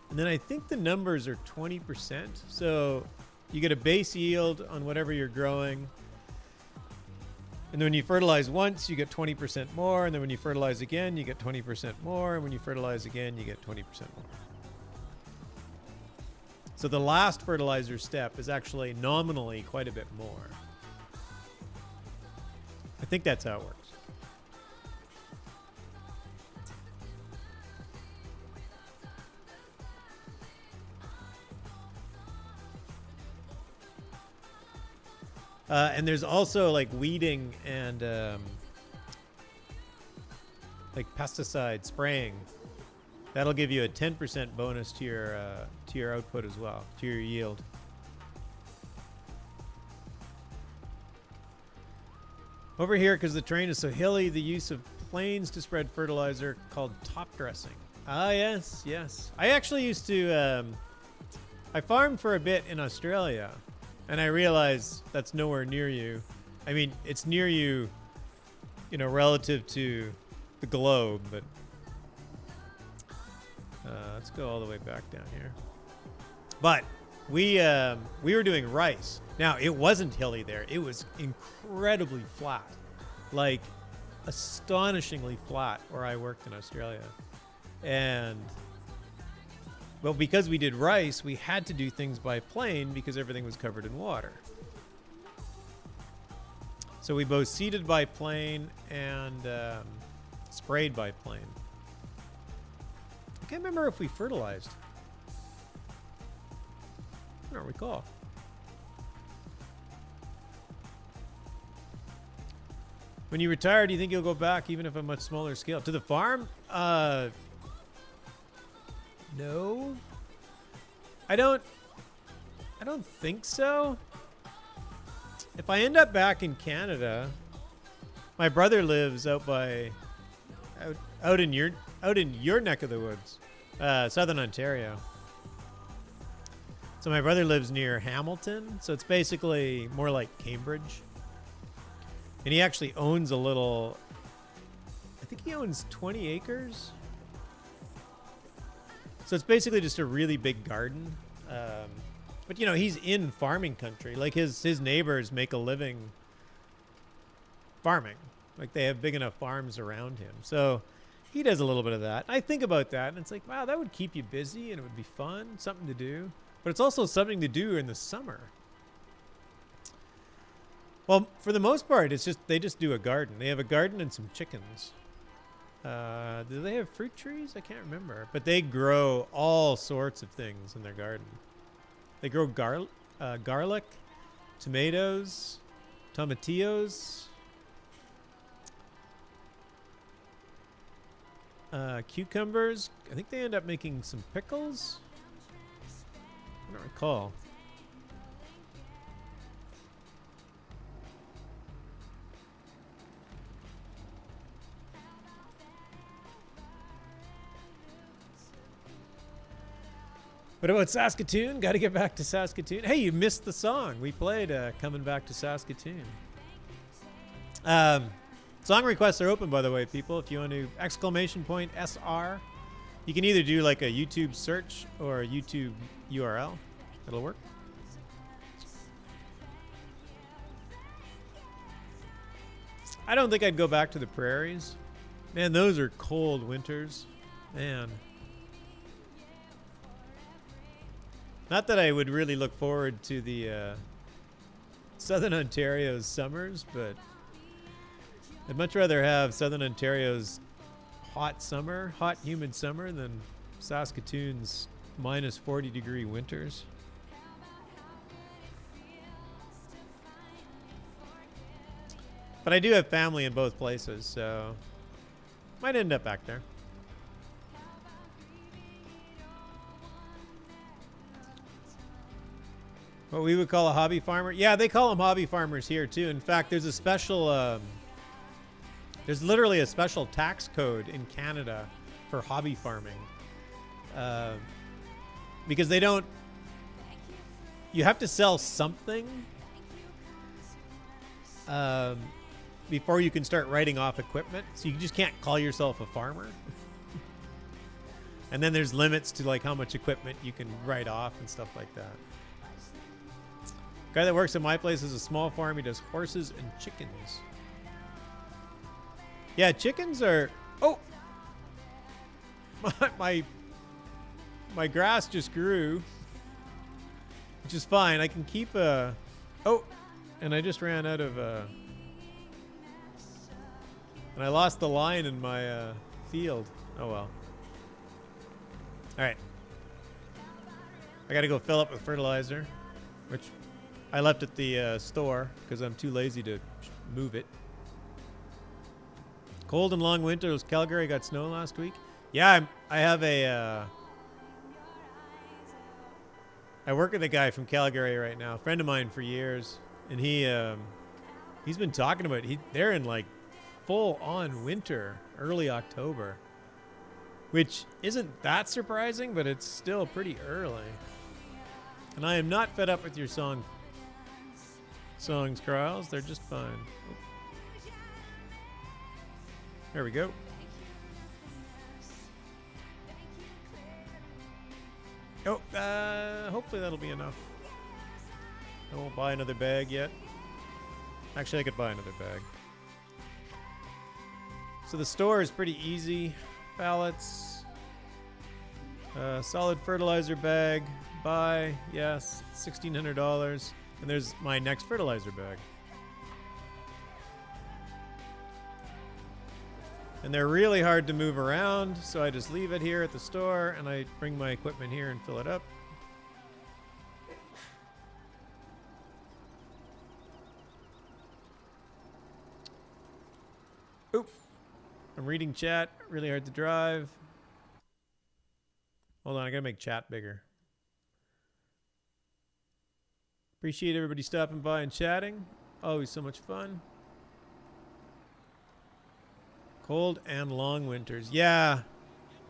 A: And then I think the numbers are 20%. So you get a base yield on whatever you're growing. And then when you fertilize once, you get 20% more. And then when you fertilize again, you get 20% more. And when you fertilize again, you get 20% more. So the last fertilizer step is actually nominally quite a bit more. I think that's how it works. And there's also like weeding and like pesticide spraying. That'll give you a 10% bonus to your output as well, to your yield. Over here, because the terrain is so hilly, the use of planes to spread fertilizer called top dressing. Ah, yes, yes. I actually used to, I farmed for a bit in Australia, and I realized that's nowhere near you. I mean, it's near you, you know, relative to the globe, but let's go all the way back down here. But we were doing rice. Now, it wasn't hilly there. It was incredibly flat, like astonishingly flat where I worked in Australia. And well, because we did rice, we had to do things by plane because everything was covered in water. So we both seeded by plane and sprayed by plane. I can't remember if we fertilized. I don't recall. When you retire, do you think you'll go back, even if a much smaller scale? To the farm? No. I don't think so. If I end up back in Canada, my brother lives out in your neck of the woods, southern Ontario. So my brother lives near Hamilton, so it's basically more like Cambridge. And he actually owns a little, I think he owns 20 acres. So it's basically just a really big garden. But, you know, he's in farming country. Like his neighbors make a living farming. Like they have big enough farms around him. So he does a little bit of that. I think about that, and it's like, wow, that would keep you busy, and it would be fun, something to do. But it's also something to do in the summer. Well, for the most part, it's just they just do a garden. They have a garden and some chickens. Do they have fruit trees? I can't remember. But they grow all sorts of things in their garden. They grow garlic, tomatoes, tomatillos, cucumbers. I think they end up making some pickles. I don't recall. What about Saskatoon? Got to get back to Saskatoon. Hey, you missed the song. We played Coming Back to Saskatoon. Song requests are open, by the way, people. If you want to !SR, you can either do like a YouTube search or a YouTube URL. It'll work. I don't think I'd go back to the prairies. Man, those are cold winters. Man. Not that I would really look forward to the Southern Ontario's summers, but I'd much rather have Southern Ontario's hot summer, hot humid summer, than Saskatoon's minus 40-degree winters. But I do have family in both places, so might end up back there. What we would call a hobby farmer? Yeah, they call them hobby farmers here too. In fact, there's a special, there's literally a special tax code in Canada for hobby farming. Because they don't, you have to sell something before you can start writing off equipment. So you just can't call yourself a farmer. And then there's limits to like how much equipment you can write off and stuff like that. Guy that works at my place has a small farm. He does horses and chickens. Yeah, chickens are... Oh! My grass just grew. Which is fine. I can keep a... Oh! And I just ran out of... And I lost the line in my field. Oh well. Alright. I gotta go fill up with fertilizer. Which... I left at the store because I'm too lazy to move it. Cold and long winters. Calgary got snow last week. Yeah, I have a... I work with a guy from Calgary right now, a friend of mine for years, and he's been talking about it. They're in like full-on winter, early October, which isn't that surprising, but it's still pretty early. And I am not fed up with your songs, Kryles. They're just fine. Oh. There we go. Oh, hopefully that'll be enough. I won't buy another bag yet. Actually, I could buy another bag. So the store is pretty easy. Pallets. Solid fertilizer bag. Buy. Yes. $1,600. And there's my next fertilizer bag. And they're really hard to move around, so I just leave it here at the store and I bring my equipment here and fill it up. Oop. I'm reading chat. Really hard to drive. Hold on, I gotta make chat bigger. Appreciate everybody stopping by and chatting. Always so much fun. Cold and long winters. Yeah.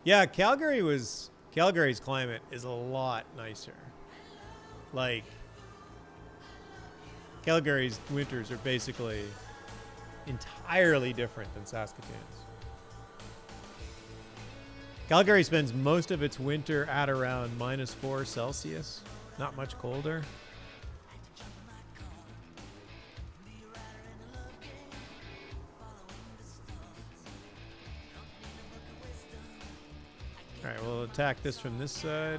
A: Yeah, Calgary's climate is a lot nicer. Like, Calgary's winters are basically entirely different than Saskatoon's. Calgary spends most of its winter at around -4 Celsius. Not much colder. Alright, we'll attack this from this side.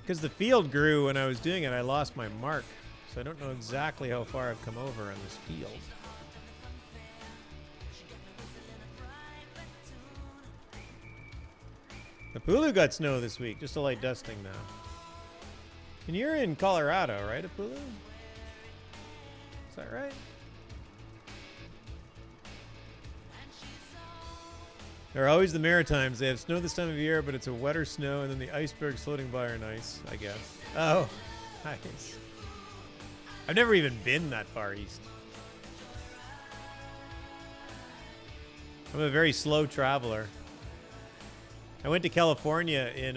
A: Because the field grew when I was doing it, I lost my mark. So I don't know exactly how far I've come over on this field. Apulu got snow this week, just a light dusting now. And you're in Colorado, right, Apulu? Is that right? There are always the Maritimes. They have snow this time of year, but it's a wetter snow, and then the icebergs floating by are nice, I guess. Oh, nice. I've never even been that far east. I'm a very slow traveler. I went to California in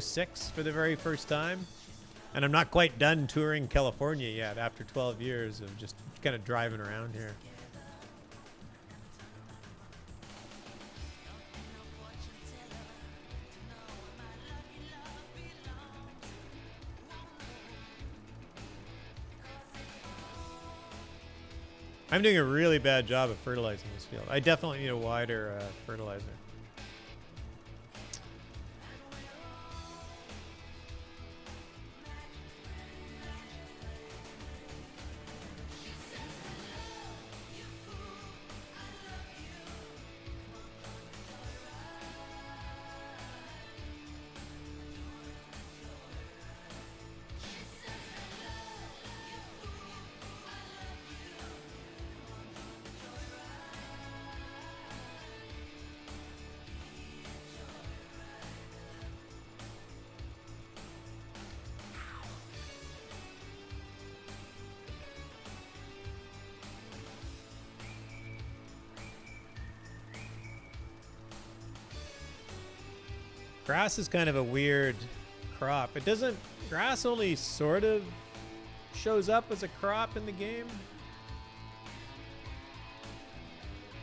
A: '06 for the very first time, and I'm not quite done touring California yet after 12 years of just kind of driving around here. I'm doing a really bad job of fertilizing this field. I definitely need a wider fertilizer. Grass is kind of a weird crop. It doesn't... Grass only sort of shows up as a crop in the game.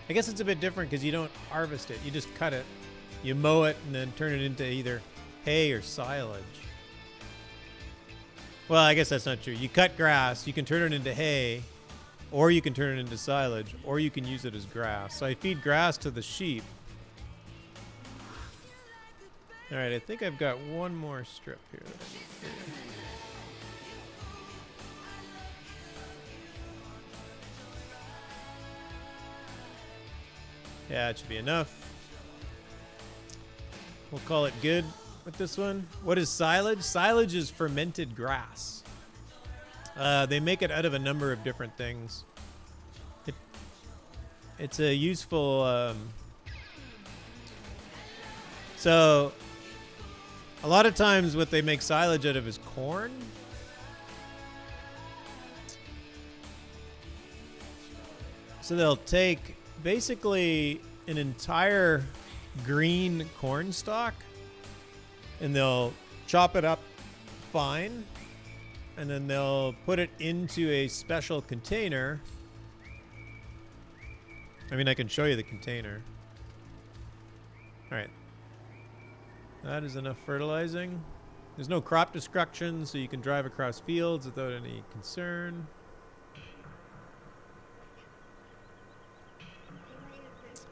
A: I guess it's a bit different because you don't harvest it. You just cut it. You mow it and then turn it into either hay or silage. Well, I guess that's not true. You cut grass, you can turn it into hay, or you can turn it into silage, or you can use it as grass. So I feed grass to the sheep. All right, I think I've got one more strip here that I need to do. Yeah, it should be enough. We'll call it good with this one. What is silage? Silage is fermented grass. They make it out of a number of different things. It's a useful... So... A lot of times what they make silage out of is corn. So they'll take basically an entire green corn stalk and they'll chop it up fine and then they'll put it into a special container. I mean, I can show you the container. All right. That is enough fertilizing. There's no crop destruction, so you can drive across fields without any concern.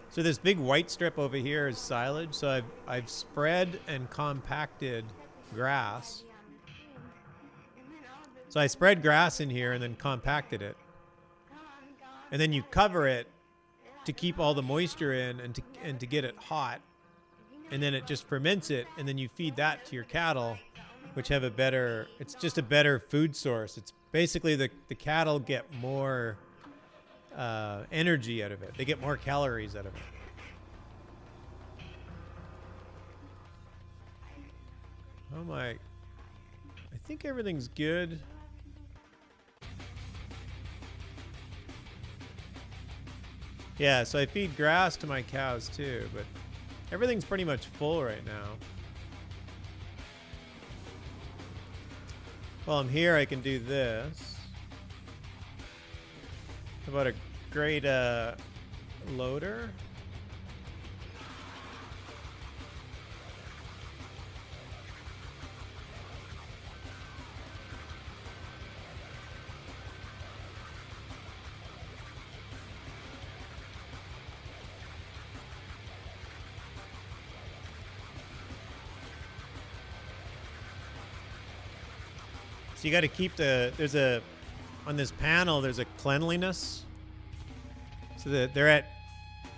A: So this big white strip over here is silage. So I've spread and compacted grass. So I spread grass in here and then compacted it. And then you cover it to keep all the moisture in and to get it hot. And then it just ferments it, and then you feed that to your cattle, which have a better, it's just a better food source. It's basically the cattle get more energy out of it. They get more calories out of it. Oh my, I think everything's good. Yeah, so I feed grass to my cows too, but everything's pretty much full right now. While I'm here, I can do this. How about a great loader? So you got to keep there's a, on this panel, there's a cleanliness. So that they're at,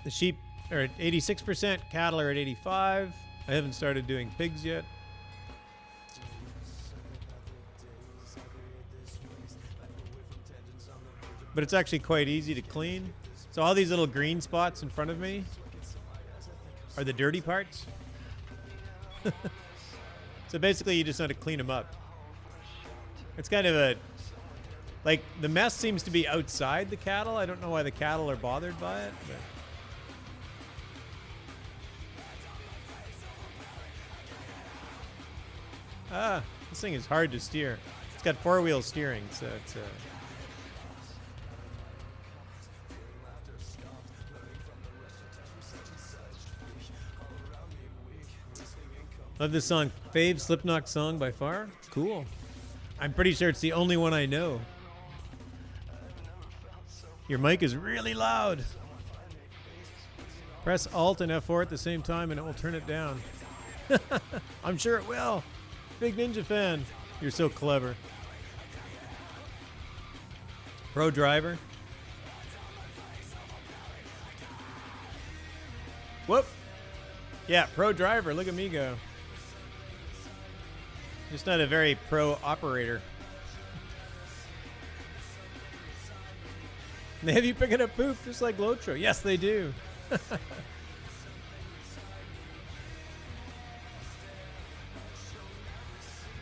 A: the sheep are at 86%, cattle are at 85. I haven't started doing pigs yet. But it's actually quite easy to clean. So all these little green spots in front of me are the dirty parts. So basically you just have to clean them up. It's kind of a, like, the mess seems to be outside the cattle. I don't know why the cattle are bothered by it. But. This thing is hard to steer. It's got four-wheel steering, so it's love this song. Fave Slipknot song by far. Cool. I'm pretty sure it's the only one I know. Your mic is really loud. Press Alt and F4 at the same time and it will turn it down. I'm sure it will. Big Ninja fan. You're so clever. Pro driver. Whoop. Yeah, pro driver. Look at me go. Just not a very pro operator. They have you picking up poop just like Lotro. Yes, they do.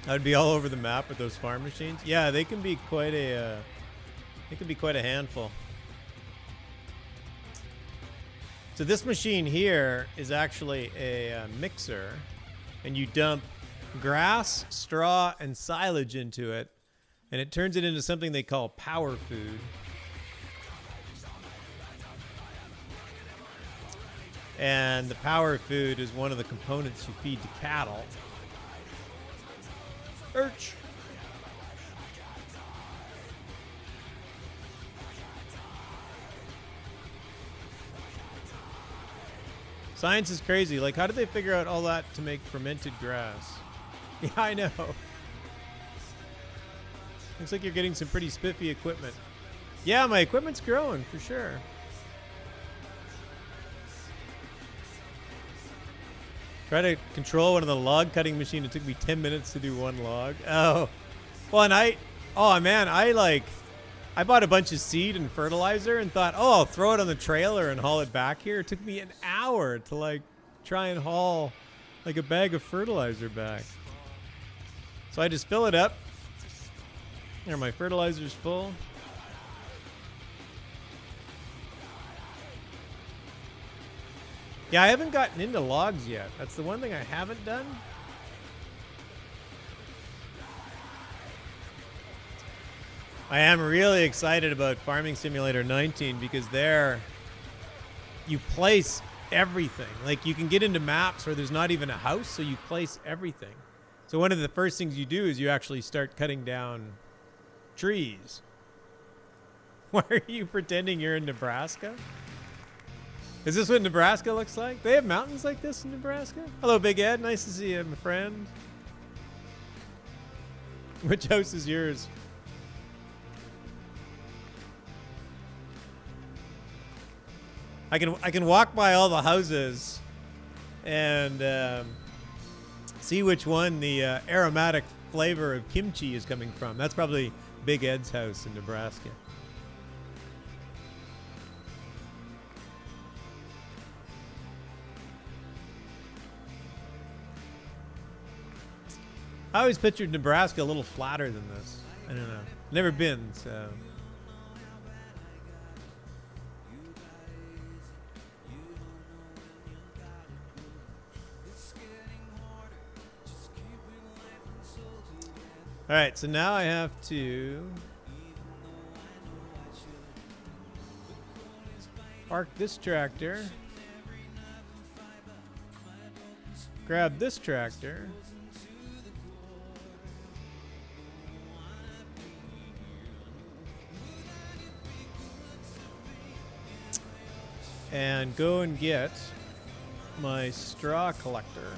A: I'd be all over the map with those farm machines. Yeah, they can be quite a handful. So this machine here is actually a mixer, and you dump grass, straw, and silage into it, and it turns it into something they call power food. And the power food is one of the components you feed to cattle. Urch. Science is crazy. Like, how did they figure out all that to make fermented grass? Yeah, I know. Looks like you're getting some pretty spiffy equipment. Yeah, my equipment's growing for sure. Try to control one of the log cutting machine. It took me 10 minutes to do one log. Oh. Well, and I bought a bunch of seed and fertilizer and thought, oh, I'll throw it on the trailer and haul it back here. It took me an hour to like try and haul like a bag of fertilizer back. So I just fill it up. There, my fertilizer's full. Yeah, I haven't gotten into logs yet. That's the one thing I haven't done. I am really excited about Farming Simulator 19 because there you place everything. Like, you can get into maps where there's not even a house, so you place everything. So one of the first things you do is you actually start cutting down trees. Why are you pretending you're in Nebraska? Is this what Nebraska looks like? They have mountains like this in Nebraska? Hello, Big Ed. Nice to see you, my friend. Which house is yours? I can walk by all the houses and see which one the aromatic flavor of kimchi is coming from. That's probably Big Ed's house in Nebraska. I always pictured Nebraska a little flatter than this. I don't know. Never been, so. All right, so now I have to park this tractor, grab this tractor, and go and get my straw collector,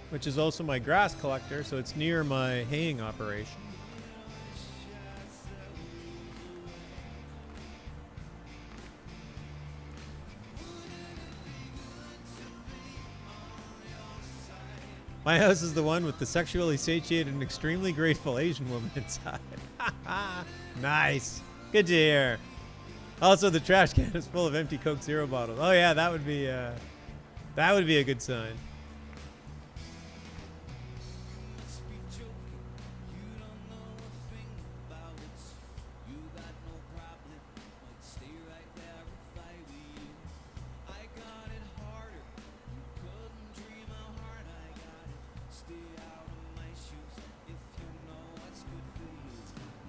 A: which is also my grass collector, so it's near my haying operation. My house is the one with the sexually satiated and extremely grateful Asian woman inside. Nice. Good to hear. Also, the trash can is full of empty Coke Zero bottles. Oh yeah, that would be a good sign.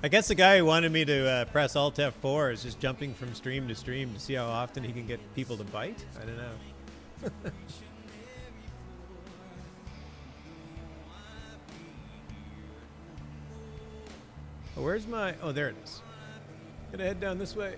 A: I guess the guy who wanted me to press Alt F4 is just jumping from stream to stream to see how often he can get people to bite. I don't know. Oh, where's my... Oh, there it is. Gonna head down this way.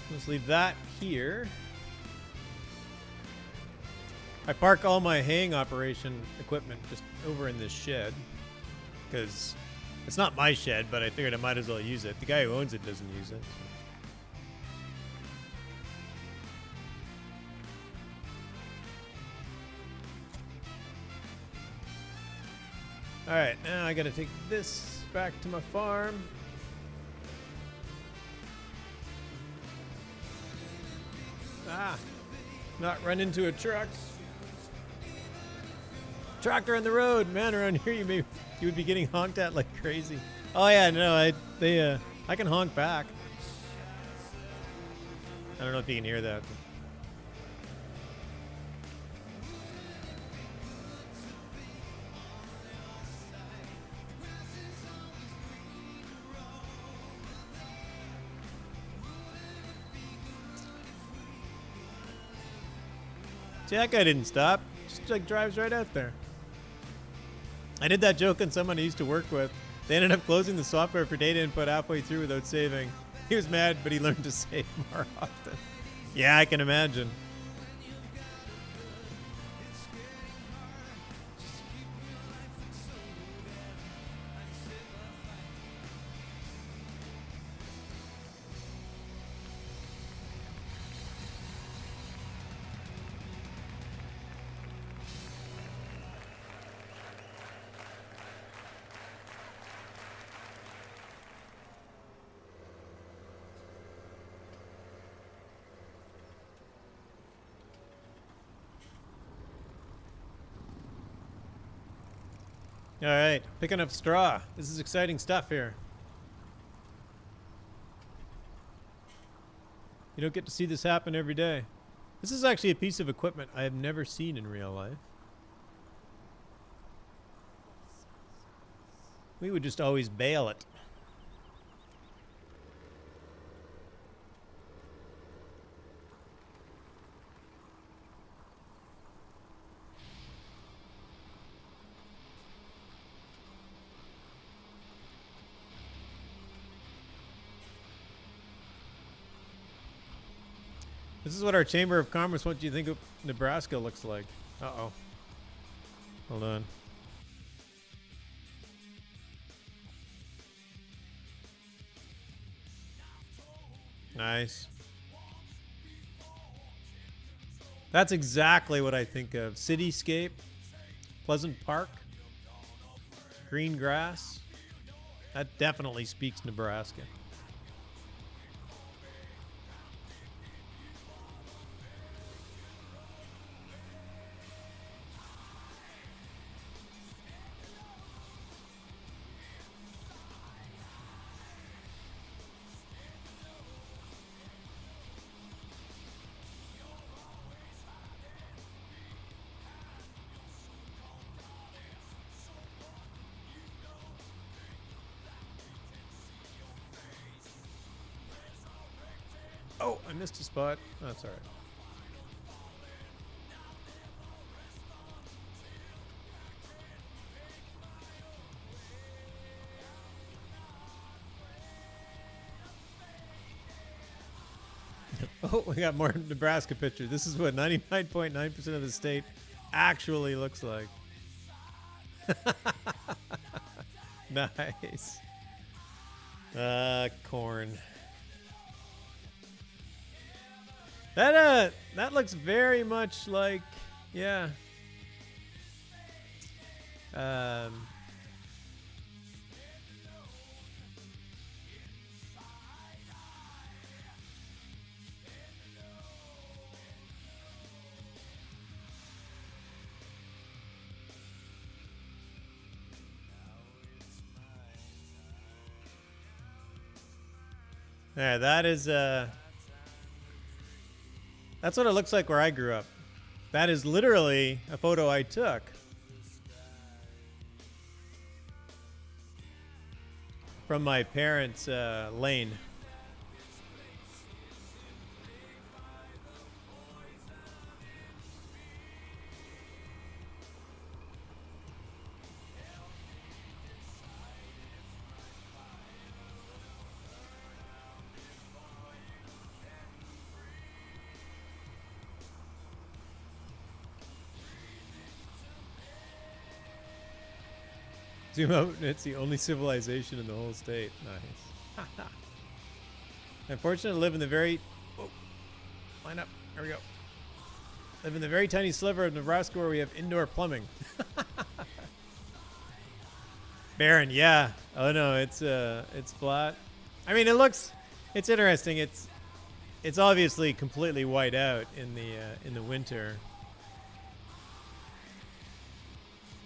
A: Let's leave that here. I park all my haying operation equipment just over in this shed because it's not my shed, but I figured I might as well use it. The guy who owns it doesn't use it. All right, now I gotta take this back to my farm. Ah, not run into a truck. Tractor on the road, man! Around here, you would be getting honked at like crazy. Oh yeah, no, I can honk back. I don't know if you can hear that. See, that guy didn't stop. Just like drives right out there. I did that joke on someone I used to work with. They ended up closing the software for data input halfway through without saving. He was mad, but he learned to save more often. Yeah, I can imagine. All right, picking up straw. This is exciting stuff here. You don't get to see this happen every day. This is actually a piece of equipment I have never seen in real life. We would just always bale it. This is what our Chamber of Commerce, what do you think of Nebraska looks like? Uh-oh. Hold on. Nice. That's exactly what I think of. Cityscape, Pleasant Park, green grass. That definitely speaks Nebraska. Oh, I missed a spot. That's all right. Oh, we got more Nebraska pictures. This is what 99.9% of the state actually looks like. Nice. Corn. That looks very much like, yeah. Yeah, that is that's what it looks like where I grew up. That is literally a photo I took from my parents' lane. Zoom out, and it's the only civilization in the whole state. Nice. I'm fortunate to live in the very... Oh, line up. There we go. Live in the very tiny sliver of Nebraska where we have indoor plumbing. Barren, yeah. Oh no, it's flat. I mean, it's interesting. It's obviously completely white out in the winter.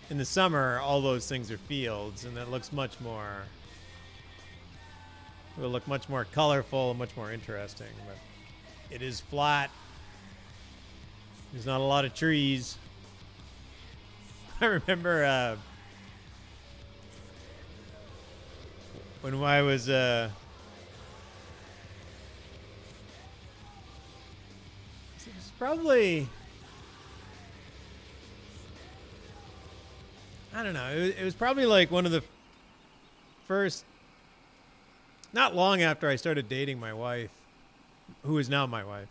A: In the summer, all those things are fields, and it looks much more. It will look much more colorful and much more interesting. But it is flat. There's not a lot of trees. I remember when I was it was probably, I don't know. It was probably like one of the first, not long after I started dating my wife, who is now my wife.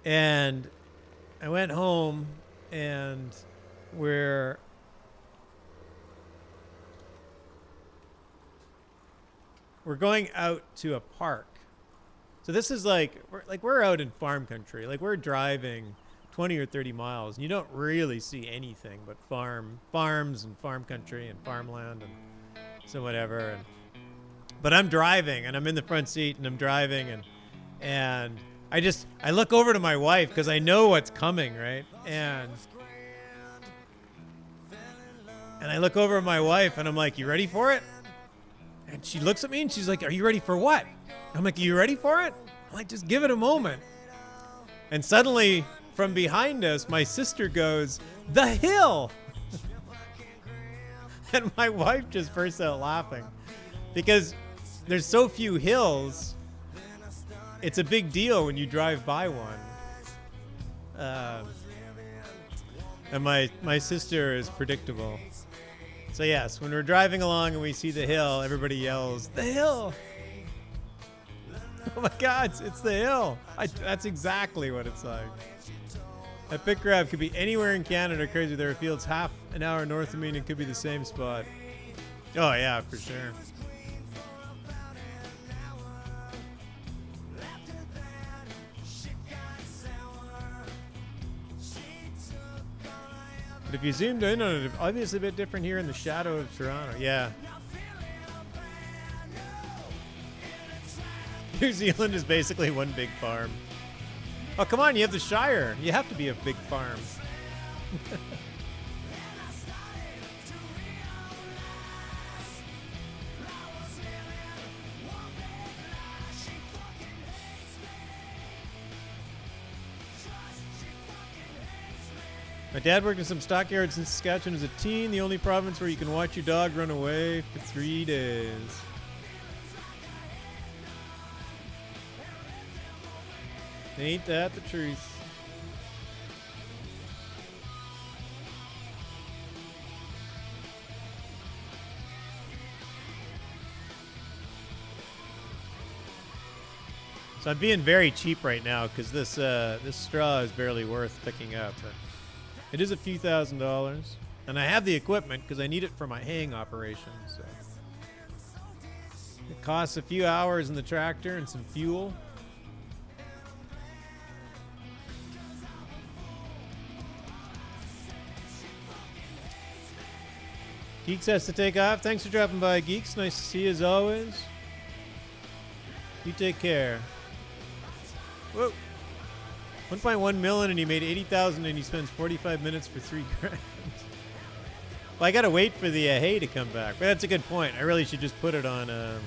A: And I went home, and we're going out to a park. So this is we're out in farm country. Like, we're driving 20 or 30 miles, and you don't really see anything but farms and farm country and farmland and so whatever. But I'm driving, and I'm in the front seat, and I'm driving, and I look over to my wife because I know what's coming, right? And I look over at my wife, and I'm like, "You ready for it?" And she looks at me, and she's like, "Are you ready for what?" I'm like, "Are you ready for it?" I'm like, "Just give it a moment." And suddenly, from behind us, my sister goes, "The hill!" And my wife just bursts out laughing because there's so few hills. It's a big deal when you drive by one. And my sister is predictable. So yes, when we're driving along and we see the hill, everybody yells, "The hill!" Oh my God, it's the hill. That's exactly what it's like. A pit grab could be anywhere in Canada. Crazy, there are fields half an hour north of me, and it could be the same spot. Oh yeah, for sure. But if you zoomed in on it, obviously a bit different here in the shadow of Toronto. Yeah. New Zealand is basically one big farm. Oh, come on, you have the Shire. You have to be a big farm. My dad worked in some stockyards in Saskatchewan as a teen, the only province where you can watch your dog run away for 3 days. Ain't that the truth? So I'm being very cheap right now because this straw is barely worth picking up. But it is a few $1,000s, and I have the equipment because I need it for my haying operation. So it costs a few hours in the tractor and some fuel. Geeks has to take off. Thanks for dropping by, Geeks. Nice to see you as always. You take care. Whoa. 1.1 million and he made 80,000 and he spends 45 minutes for $3 grand. Well, I gotta wait for the hay to come back. But that's a good point. I really should just put it on. I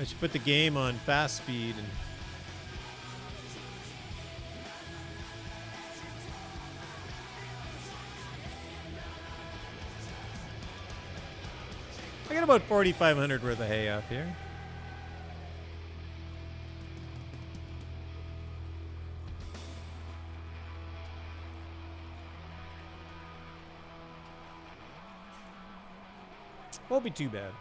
A: should put the game on fast speed and. I got about 4,500 worth of hay off here. Won't be too bad.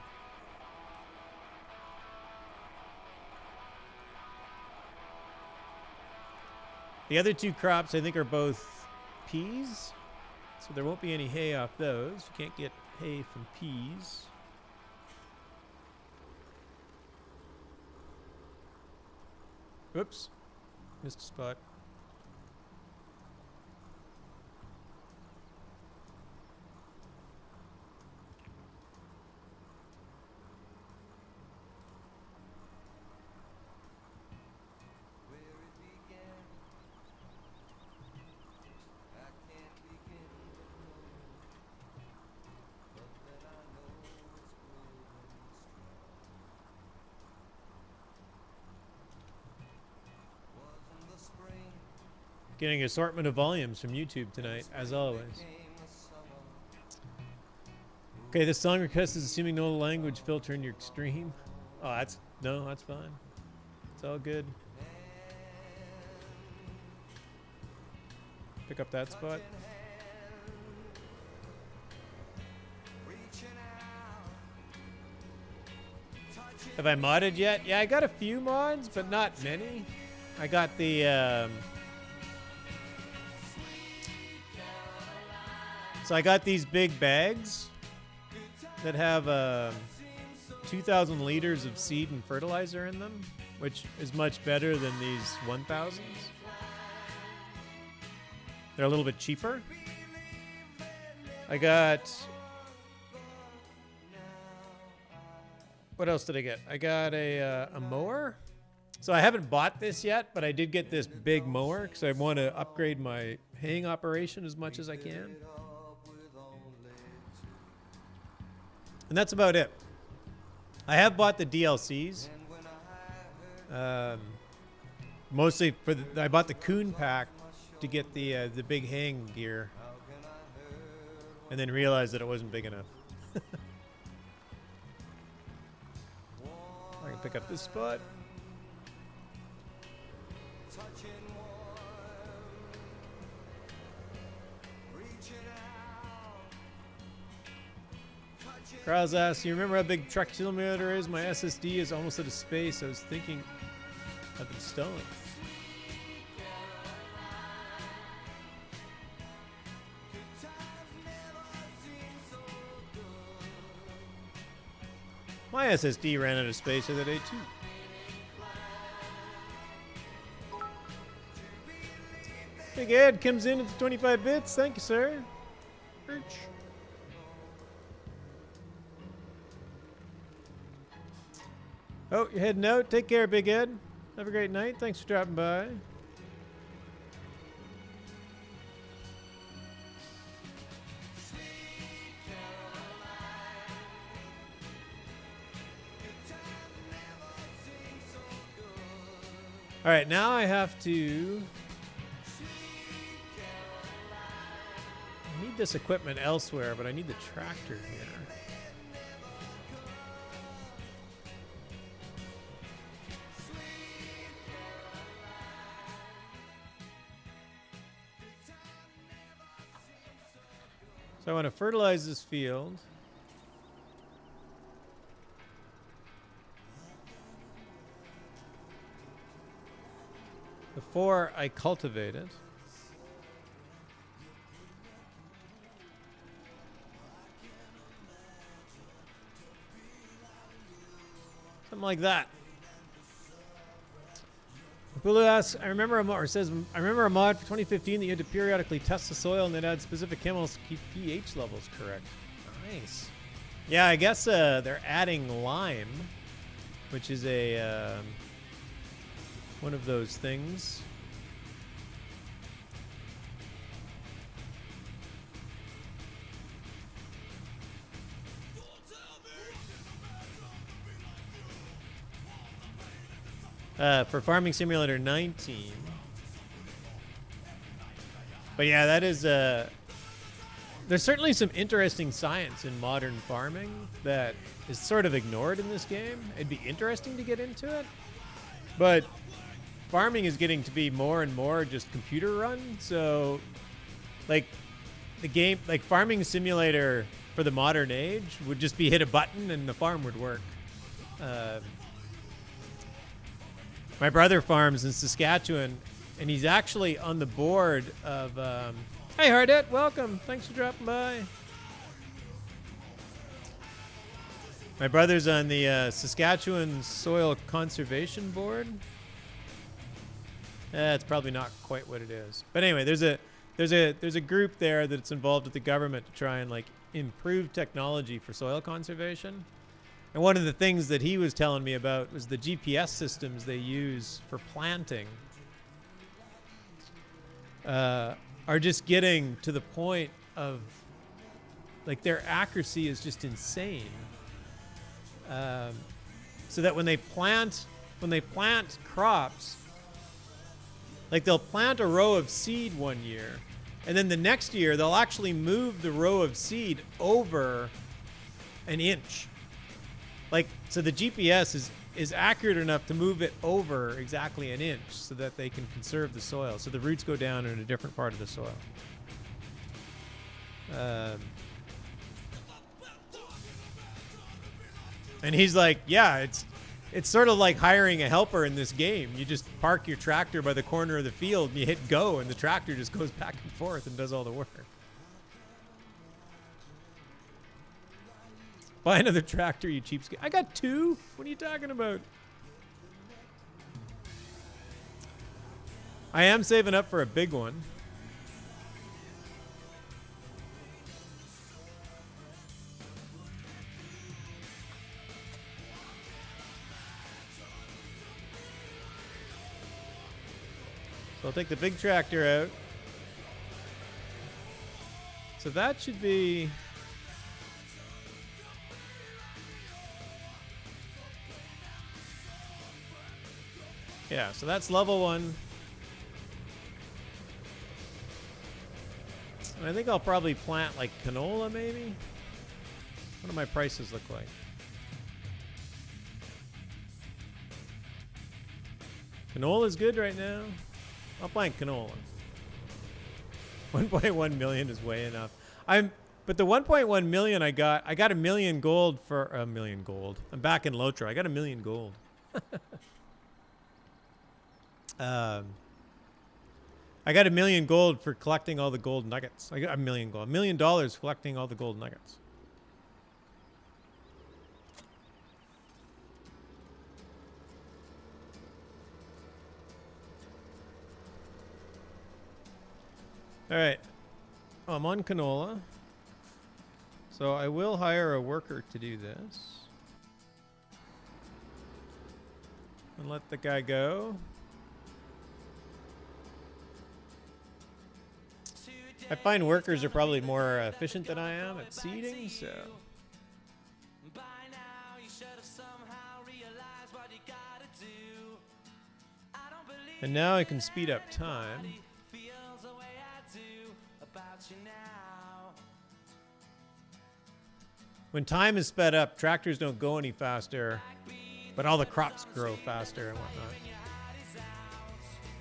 A: The other two crops I think are both peas, so there won't be any hay off those. You can't get hay from peas. Whoops, missed a spot. Getting an assortment of volumes from YouTube tonight, as always. Okay, this song request is assuming no language filter in your extreme. Oh, that's fine. It's all good. Pick up that spot. Have I modded yet? Yeah, I got a few mods, but not many. I got the so I got these big bags that have 2,000 liters of seed and fertilizer in them, which is much better than these 1,000s. They're a little bit cheaper. I got... What else did I get? I got a mower. So I haven't bought this yet, but I did get this big mower because I want to upgrade my haying operation as much as I can. And that's about it. I have bought the DLCs. Mostly for I bought the Coon pack to get the big hang gear, and then realized that it wasn't big enough. I can pick up this spot. Carl's asked, you remember how big truck kilometer is? My SSD is almost out of space. I was thinking of installing. My SSD ran out of space the other day too. Big Ed comes in at the 25 bits. Thank you, sir. Birch. Oh, you're heading out. Take care, Big Ed. Have a great night. Thanks for dropping by. All right, now I have to... I need this equipment elsewhere, but I need the tractor here. So I want to fertilize this field. before I cultivate it. Something like that. Bulu asks, I remember a mod for 2015 that you had to periodically test the soil and then add specific chemicals to keep pH levels correct. Nice. Yeah, I guess they're adding lime, which is a one of those things. For Farming Simulator 19. But yeah, that is there's certainly some interesting science in modern farming that is sort of ignored in this game. It'd be interesting to get into it, but farming is getting to be more and more just computer run. So like the game, like Farming Simulator for the modern age would just be hit a button and the farm would work. My brother farms in Saskatchewan, and he's actually on the board of... hey, Hardette, welcome. Thanks for dropping by. My brother's on the Saskatchewan Soil Conservation Board. It's probably not quite what it is. But anyway, there's a group there that's involved with the government to try and like improve technology for soil conservation. And one of the things that he was telling me about was the GPS systems they use for planting are just getting to the point of, like, their accuracy is just insane. So that when they plant crops, like they'll plant a row of seed one year, and then the next year they'll actually move the row of seed over an inch. Like, so the GPS is accurate enough to move it over exactly an inch so that they can conserve the soil. So the roots go down in a different part of the soil. And he's like, yeah, it's sort of like hiring a helper in this game. You just park your tractor by the corner of the field and you hit go and the tractor just goes back and forth and does all the work. Buy another tractor, you cheapskate. I got two. What are you talking about? I am saving up for a big one. So I'll take the big tractor out. So that should be... Yeah, so that's level 1. And I think I'll probably plant like canola maybe. What do my prices look like? Canola is good right now. I'll plant canola. 1.1 million is way enough. But the 1.1 million I got $1 million gold for $1 million gold. I'm back in Lotro. I got $1 million gold. I got $1 million gold for collecting all the gold nuggets. I got $1 million gold. $1 million collecting all the gold nuggets. All right. Oh, I'm on canola. So I will hire a worker to do this. And let the guy go. I find workers are probably more efficient than I am at seeding, so. And now I can speed up time. When time is sped up, tractors don't go any faster, but all the crops grow faster and whatnot.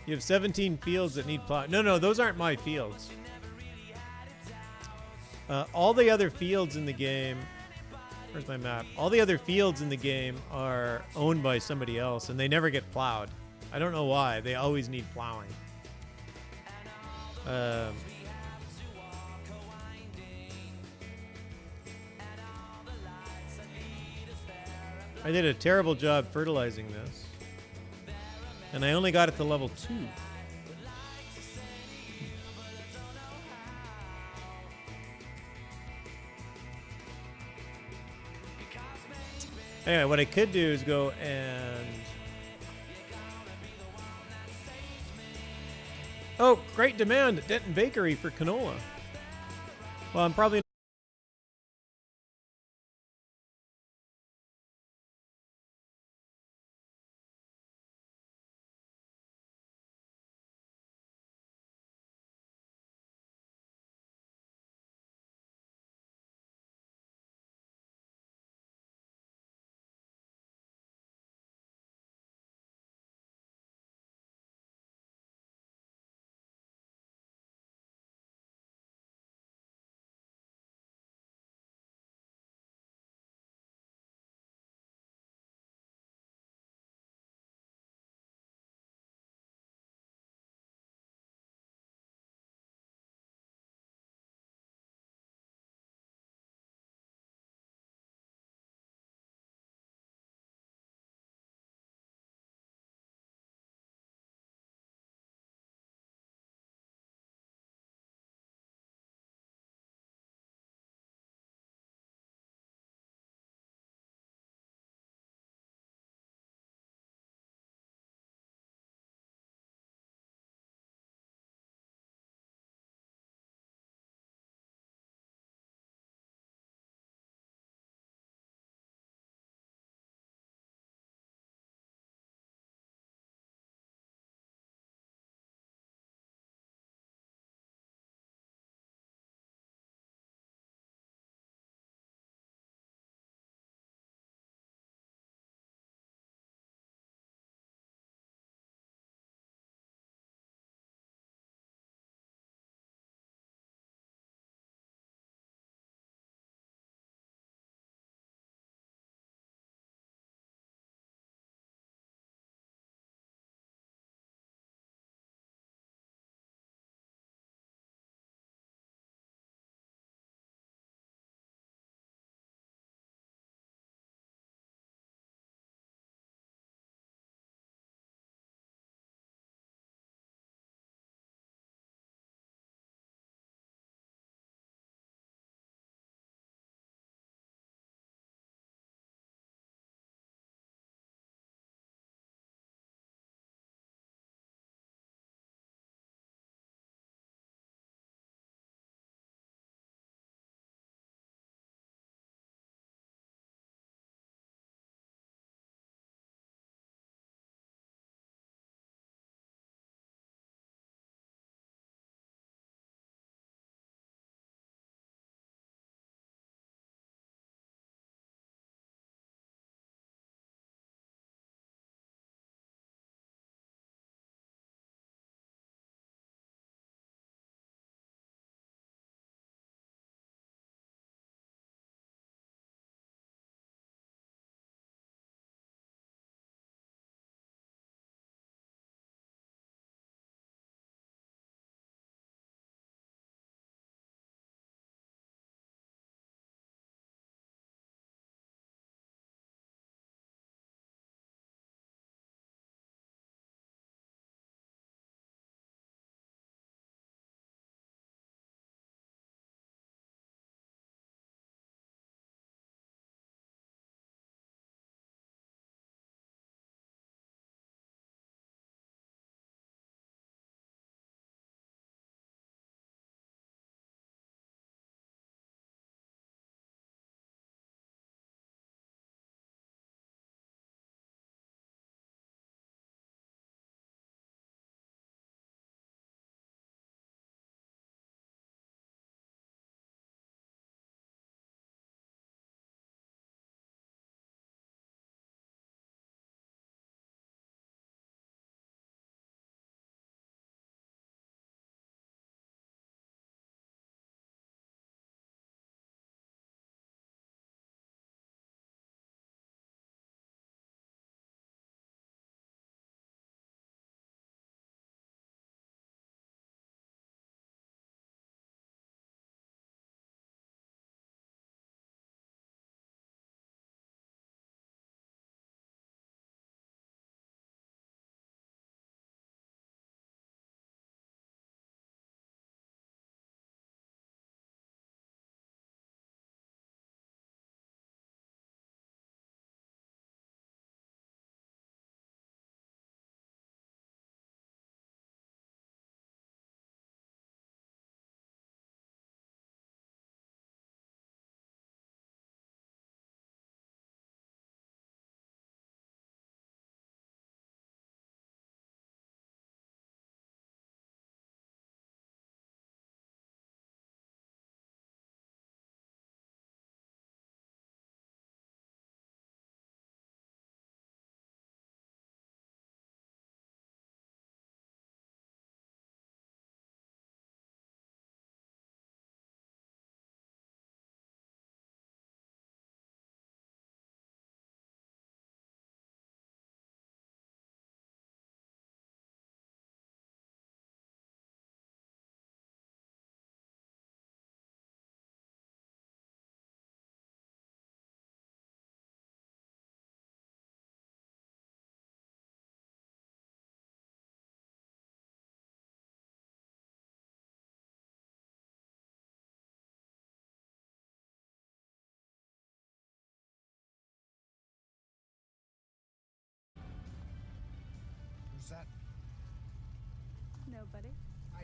A: You have 17 fields that need plow. No, those aren't my fields. All the other fields in the game, where's my map? All the other fields in the game are owned by somebody else, and they never get plowed. I don't know why. They always need plowing. I did a terrible job fertilizing this. And I only got it to level 2. Anyway, what I could do is go and... Oh, great demand at Denton Bakery for canola. Well, I'm probably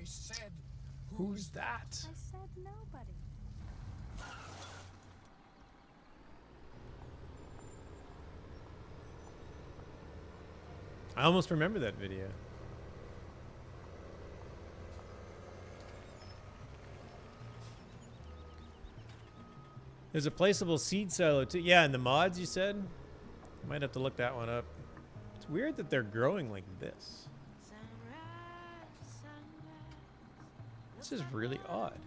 B: said,
A: Who's that?
C: I said nobody.
A: I almost remember that video. There's a placeable seed silo too. Yeah, in the mods you said? Might have to look that one up. It's weird that they're growing like this. This is really odd.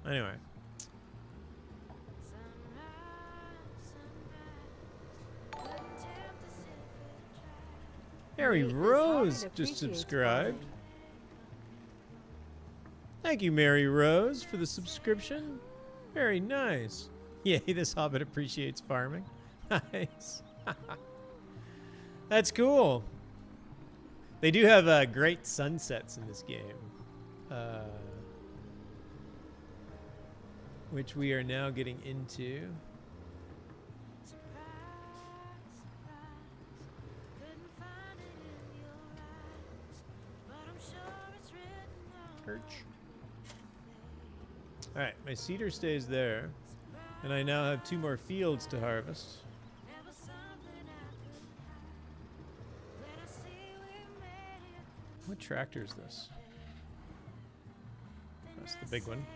A: Anyway. Harry Rose just subscribed. Thank you, Mary Rose, for the subscription. Very nice. Yay, this hobbit appreciates farming. Nice. That's cool. They do have great sunsets in this game. Which we are now getting into. Perch. All right, my cedar stays there, and I now have 2 more fields to harvest. What tractor is this? That's the big one.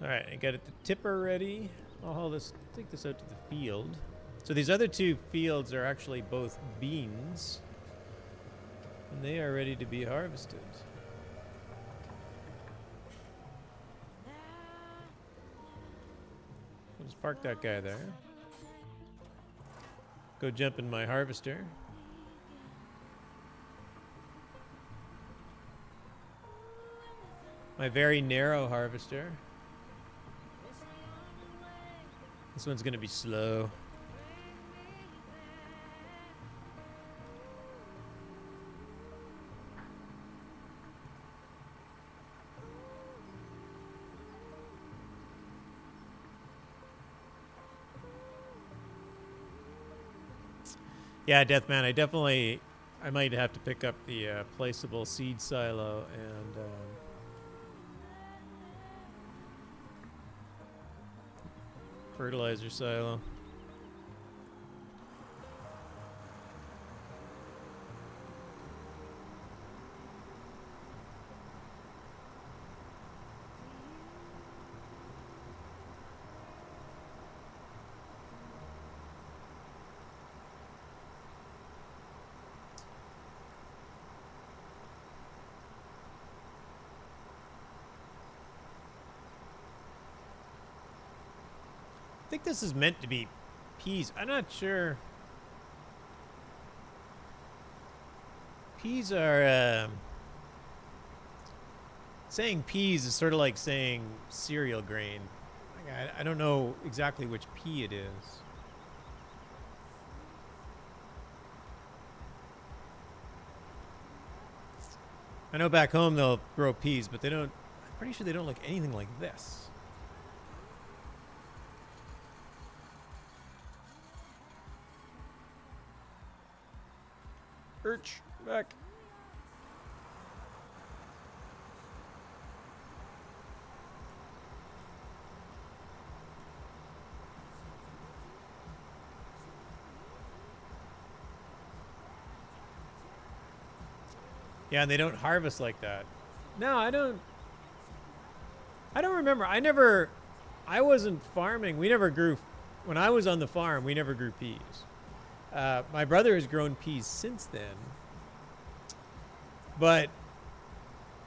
A: All right, I got it, the tipper ready. I'll haul this, take this out to the field. So these other 2 fields are actually both beans, and they are ready to be harvested. I'll just park that guy there. Go jump in my harvester. My very narrow harvester. This one's gonna be slow. Yeah, Deathman, I might have to pick up the placeable seed silo and fertilizer silo. I think this is meant to be peas. I'm not sure. Peas are, saying peas is sort of like saying cereal grain. Like, I don't know exactly which pea it is. I know back home they'll grow peas, but they don't, I'm pretty sure they don't look anything like this. Perch, back. Yeah, and they don't harvest like that. No, I don't remember. I wasn't farming. We never grew, when I was on the farm, we never grew peas. My brother has grown peas since then. But,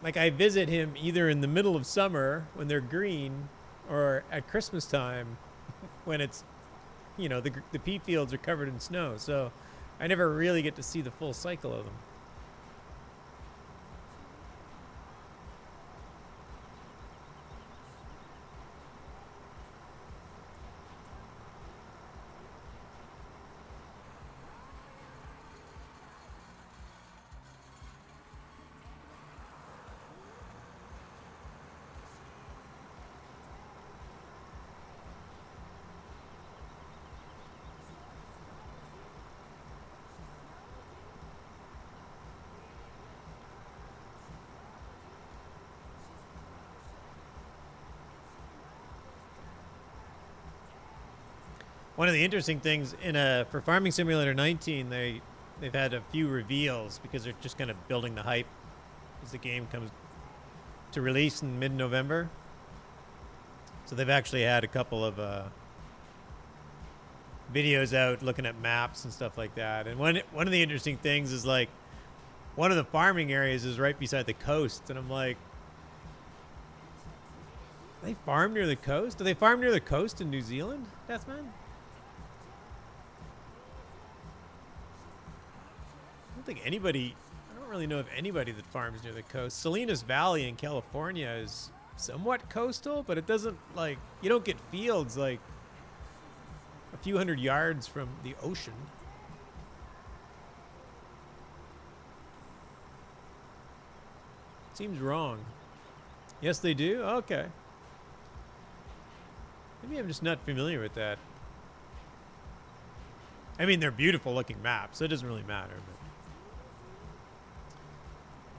A: like, I visit him either in the middle of summer when they're green or at Christmas time when it's, you know, the pea fields are covered in snow. So I never really get to see the full cycle of them. One of the interesting things for Farming Simulator 19, they've had a few reveals because they're just kind of building the hype as the game comes to release in mid-November. So they've actually had a couple of videos out looking at maps and stuff like that. And one of the interesting things is like one of the farming areas is right beside the coast, and I'm like, they farm near the coast? Do they farm near the coast in New Zealand, Deathman? I don't think anybody, I don't really know of anybody that farms near the coast. Salinas Valley in California is somewhat coastal, but it doesn't, like, you don't get fields like a few hundred yards from the ocean. Seems wrong. Yes, they do? Okay. Maybe I'm just not familiar with that. I mean, they're beautiful looking maps, so it doesn't really matter, but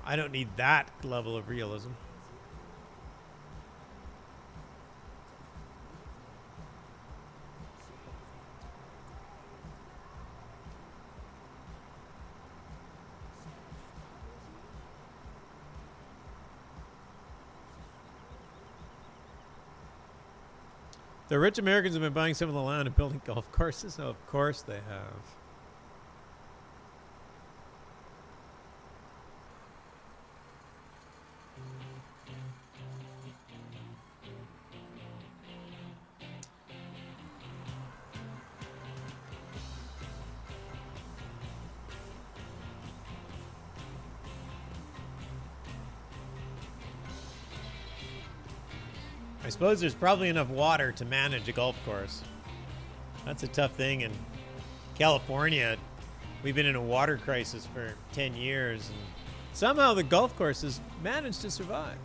A: I don't need that level of realism. The rich Americans have been buying some of the land and building golf courses. Oh, of course they have. I suppose there's probably enough water to manage a golf course. That's a tough thing. In California, we've been in a water crisis for 10 years, and somehow the golf courses managed to survive.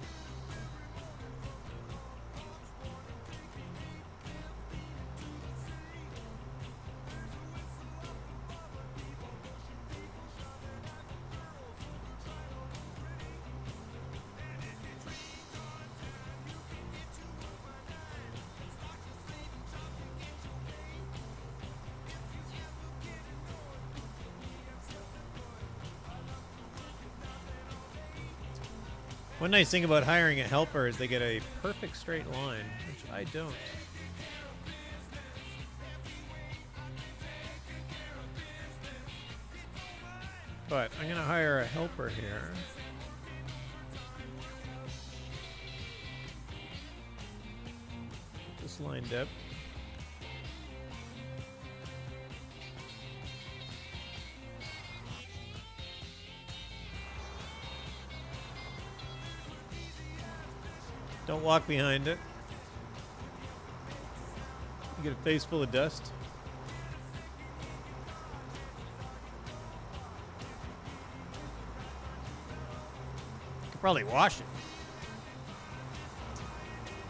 A: One nice thing about hiring a helper is they get a perfect straight line, which I don't. But I'm going to hire a helper here. Just lined up. Don't walk behind it. You get a face full of dust. You could probably wash it.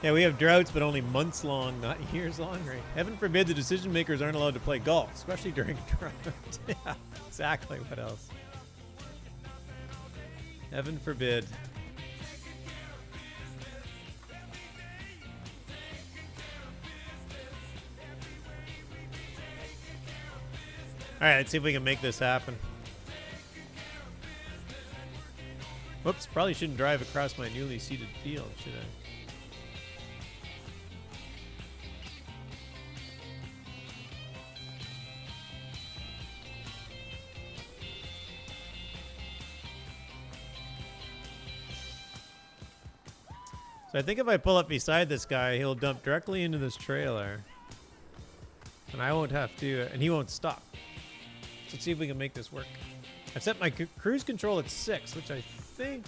A: Yeah, we have droughts, but only months long, not years long, right? Heaven forbid the decision makers aren't allowed to play golf, especially during drought. Yeah, exactly. What else? Heaven forbid. All right, let's see if we can make this happen. Whoops, probably shouldn't drive across my newly seeded field, should I? So I think if I pull up beside this guy, he'll dump directly into this trailer. And I won't have to, and he won't stop. Let's see if we can make this work. I've set my cruise control at 6, which I think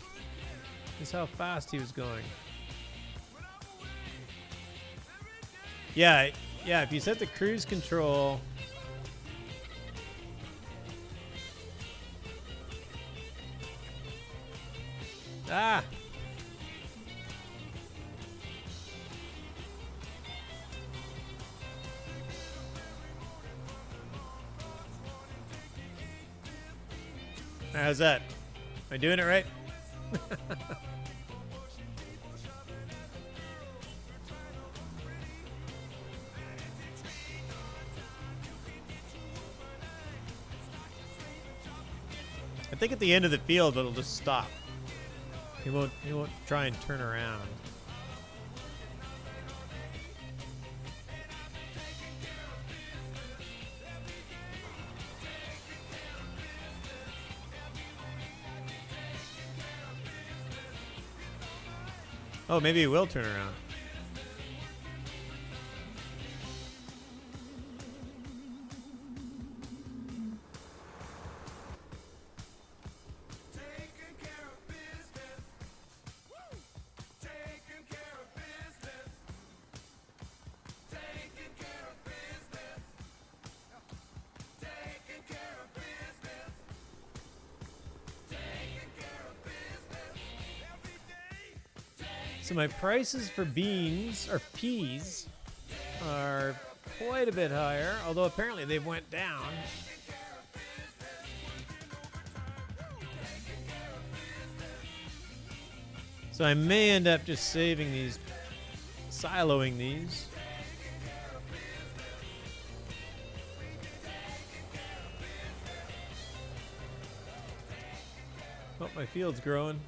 A: is how fast he was going. Yeah, yeah, if you set the cruise control... Ah! How's that? Am I doing it right? I think at the end of the field it'll just stop. He won't try and turn around. Oh, maybe he will turn around. So my prices for beans, or peas, are quite a bit higher, although apparently they've went down. So I may end up just saving these, siloing these. Oh, my field's growing.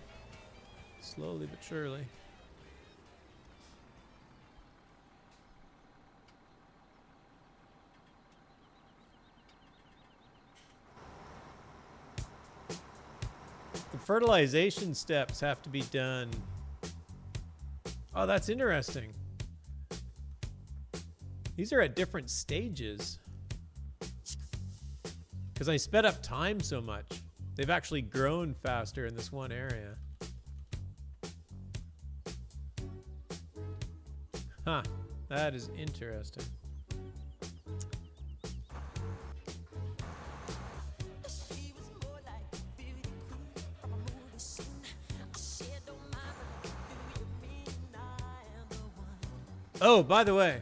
A: Slowly but surely. The fertilization steps have to be done. Oh, that's interesting. These are at different stages. Because I sped up time so much. They've actually grown faster in this one area. Huh. That is interesting. Oh, by the way,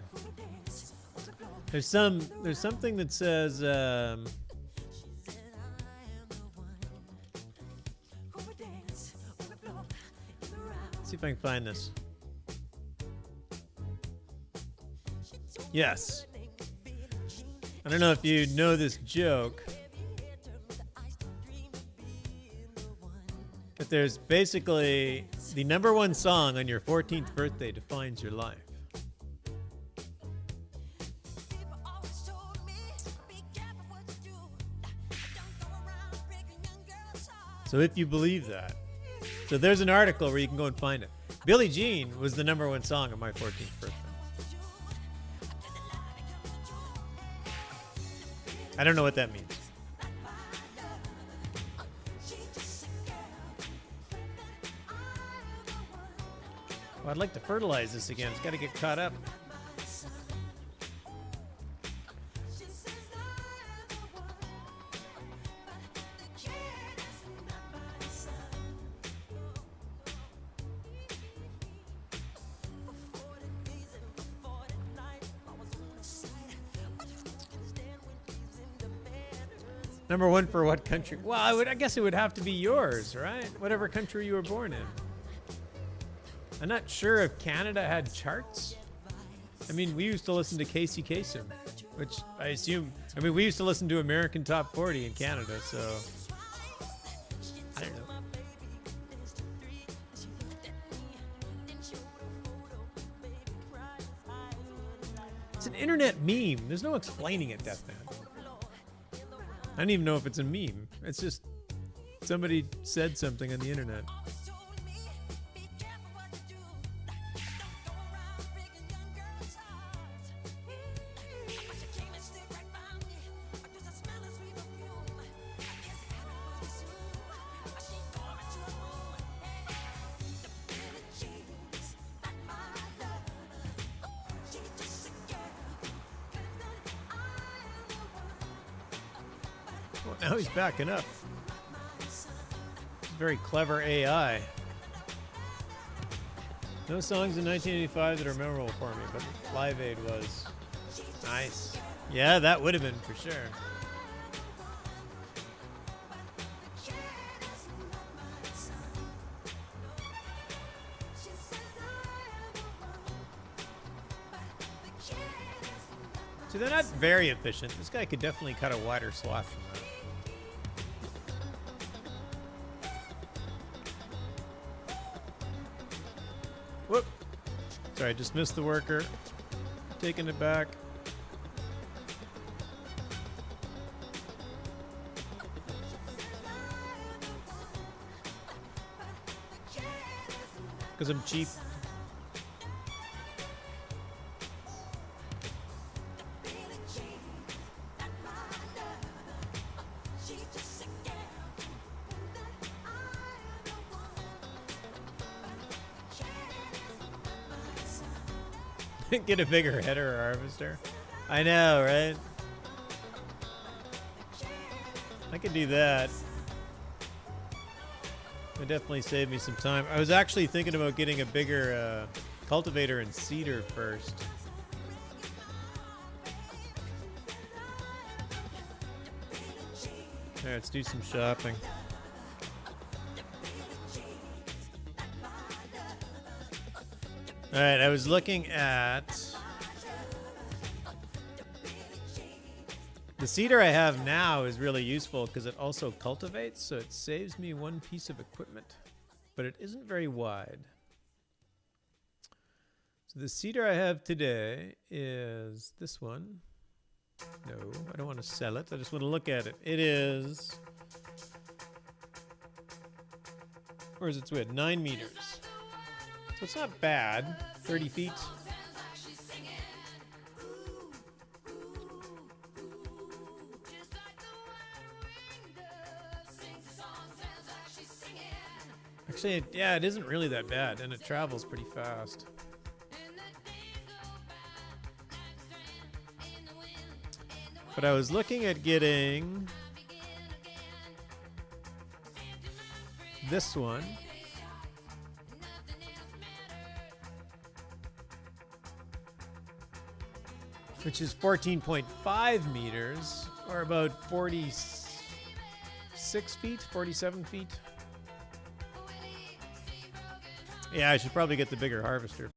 A: there's something that says let's see if I can find this. Yes. I don't know if you know this joke, but there's basically the #1 song on your 14th birthday defines your life. So if you believe that. So there's an article where you can go and find it. Billie Jean was the #1 song on my 14th birthday. I don't know what that means. Well, I'd like to fertilize this again. It's got to get caught up. #1 for what country? Well, I guess it would have to be yours, right? Whatever country you were born in. I'm not sure if Canada had charts. I mean, we used to listen to Casey Kasem, which I assume... I mean, we used to listen to American Top 40 in Canada, so... I don't know. It's an internet meme. There's no explaining it, Deathman. I don't even know if it's a meme. It's just somebody said something on the internet. Now he's backing up. Very clever AI. No songs in 1985 that are memorable for me, but Live Aid was. Nice. Yeah, that would have been for sure. So they're not very efficient. This guy could definitely cut a wider swath from that. Whoop. Sorry, I just missed the worker. Taking it back. Because I'm cheap. Get a bigger header or harvester. I know, right? I could do that. It definitely saved me some time. I was actually thinking about getting a bigger cultivator and seeder first. Alright, let's do some shopping. Alright, I was looking at the seeder I have now is really useful because it also cultivates, so it saves me one piece of equipment, but it isn't very wide. So the seeder I have today is this one. No, I don't want to sell it. I just want to look at it. It is, where's its width? 9 meters. So it's not bad. 30 feet. Actually, yeah, it isn't really that bad, and it travels pretty fast. But I was looking at getting this one. Which is 14.5 meters, or about 46 feet, 47 feet. Yeah, I should probably get the bigger harvester.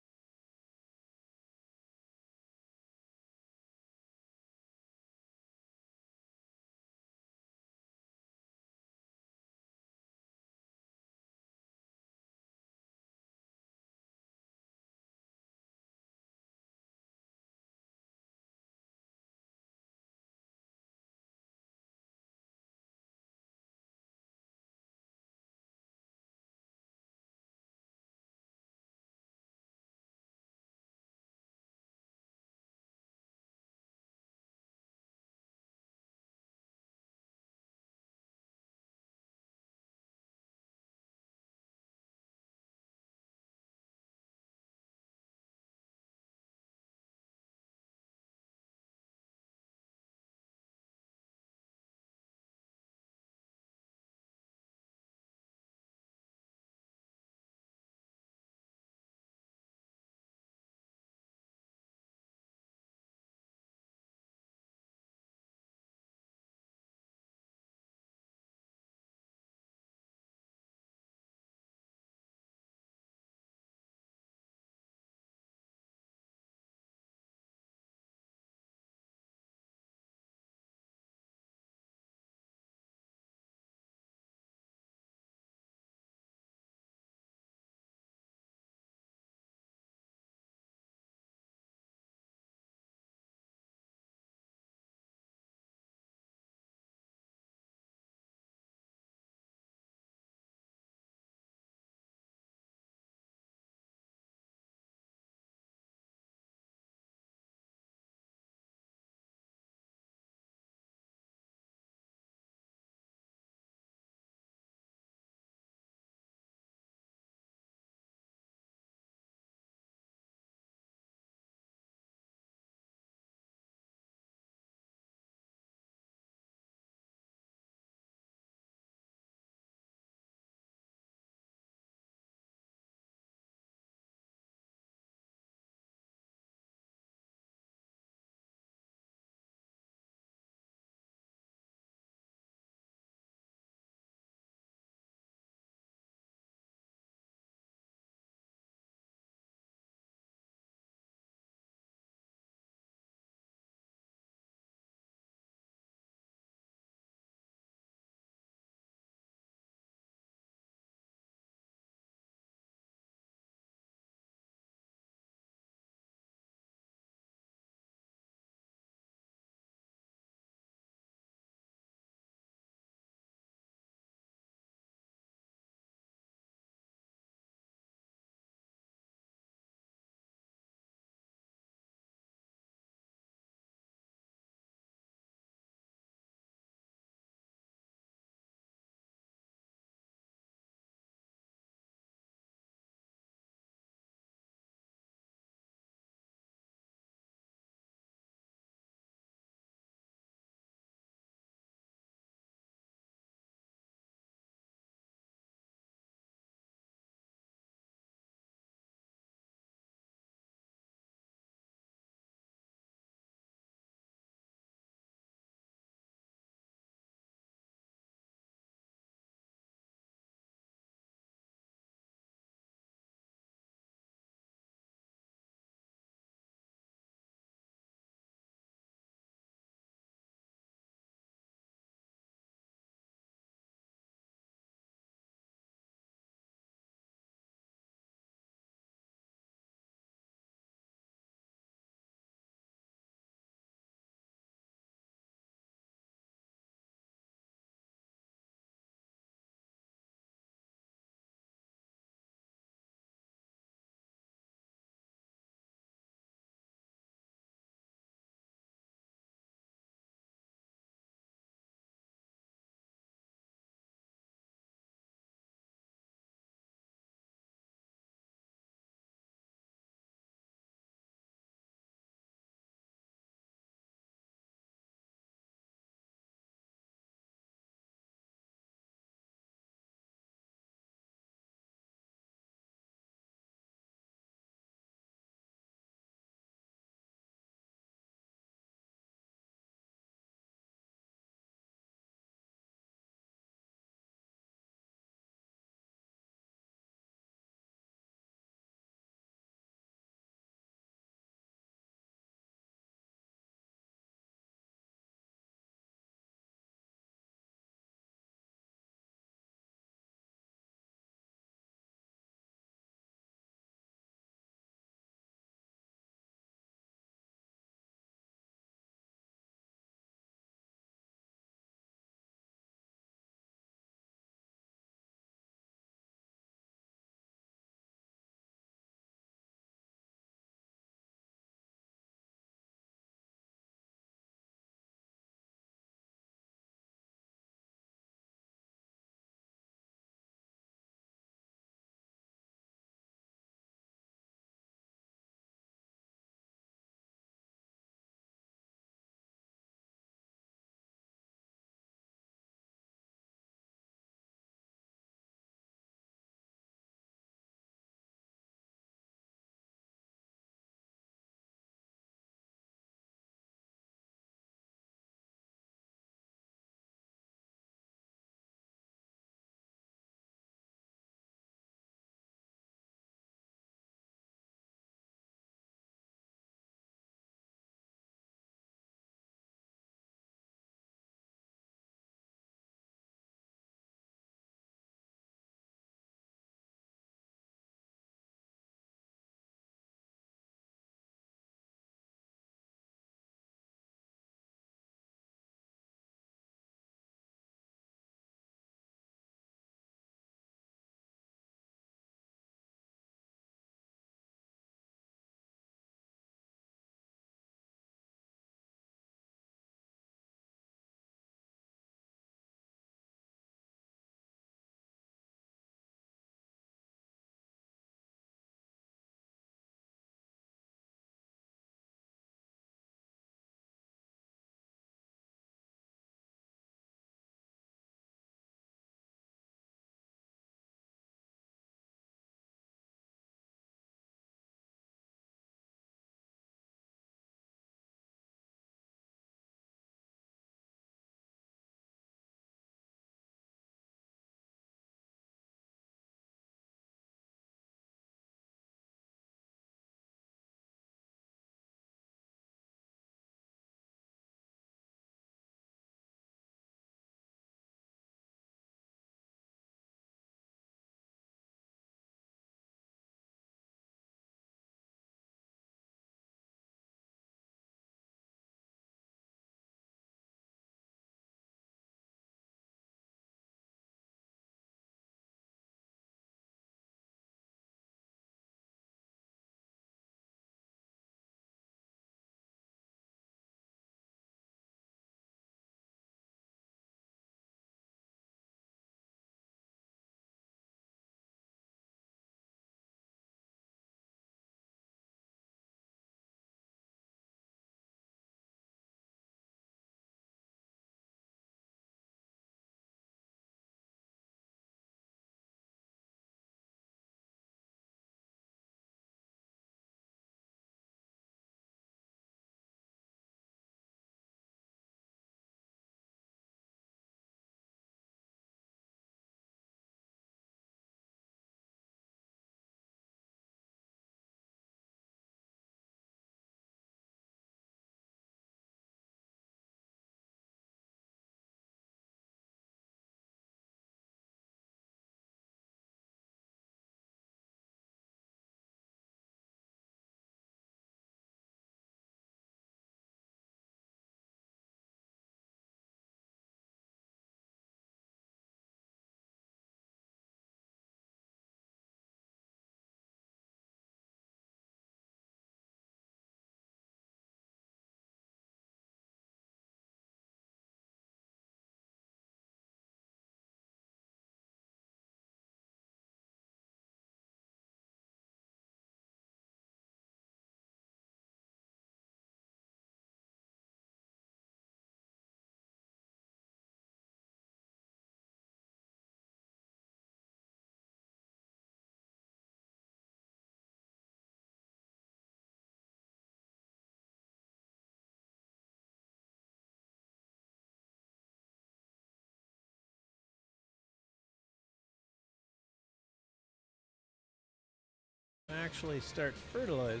A: actually start fertilizing.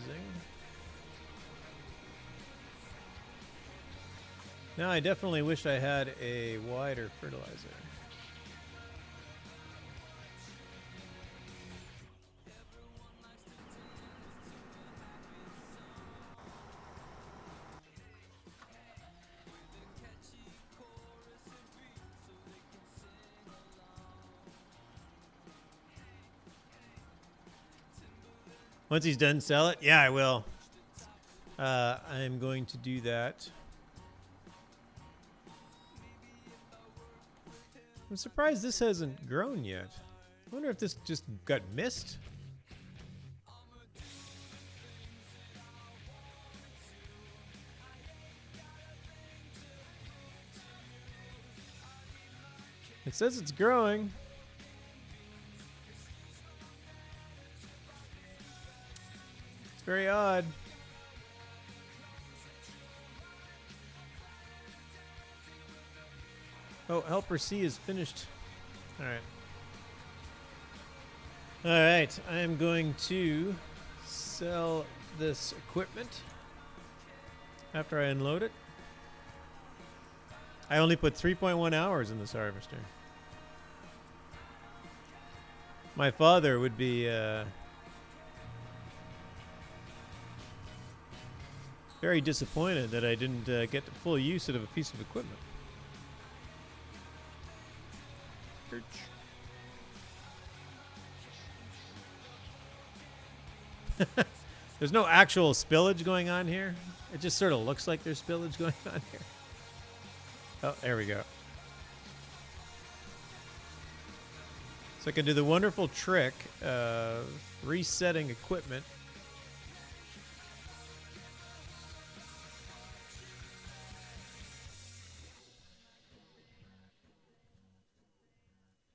A: Now I definitely wish I had a wider fertilizer. Once he's done, sell it? Yeah, I will. I'm going to do that. I'm surprised this hasn't grown yet. I wonder if this just got missed. It says it's growing. It's very odd. Oh, Helper C is finished. All right. All right. I am going to sell this equipment after I unload it. I only put 3.1 hours in this harvester. My father would be very disappointed that I didn't get the full use out of a piece of equipment. There's no actual spillage going on here. It just sort of looks like there's spillage going on here. Oh, there we go. So I can do the wonderful trick of resetting equipment.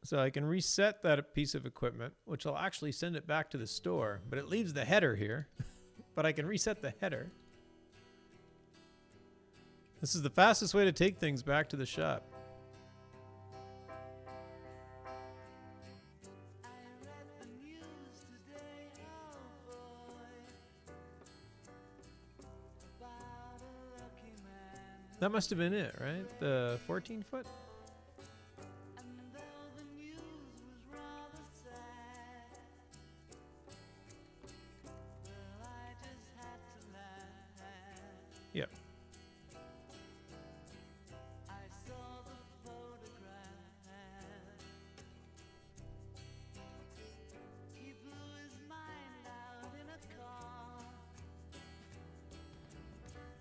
A: So I can reset that piece of equipment, which will actually send it back to the store, but it leaves the header here. But I can reset the header. This is the fastest way to take things back to the shop. That must have been it, right? The 14 foot? Yep.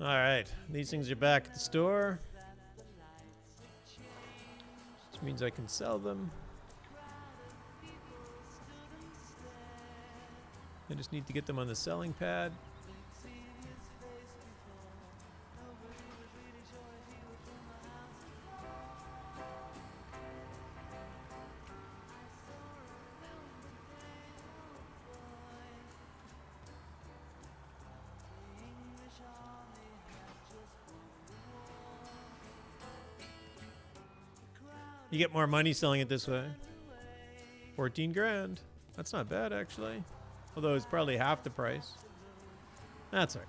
A: All right, these things are back at the store, which means I can sell them. I just need to get them on the selling pad. You get more money selling it this way. 14 grand. That's not bad, actually. Although it's probably half the price. That's all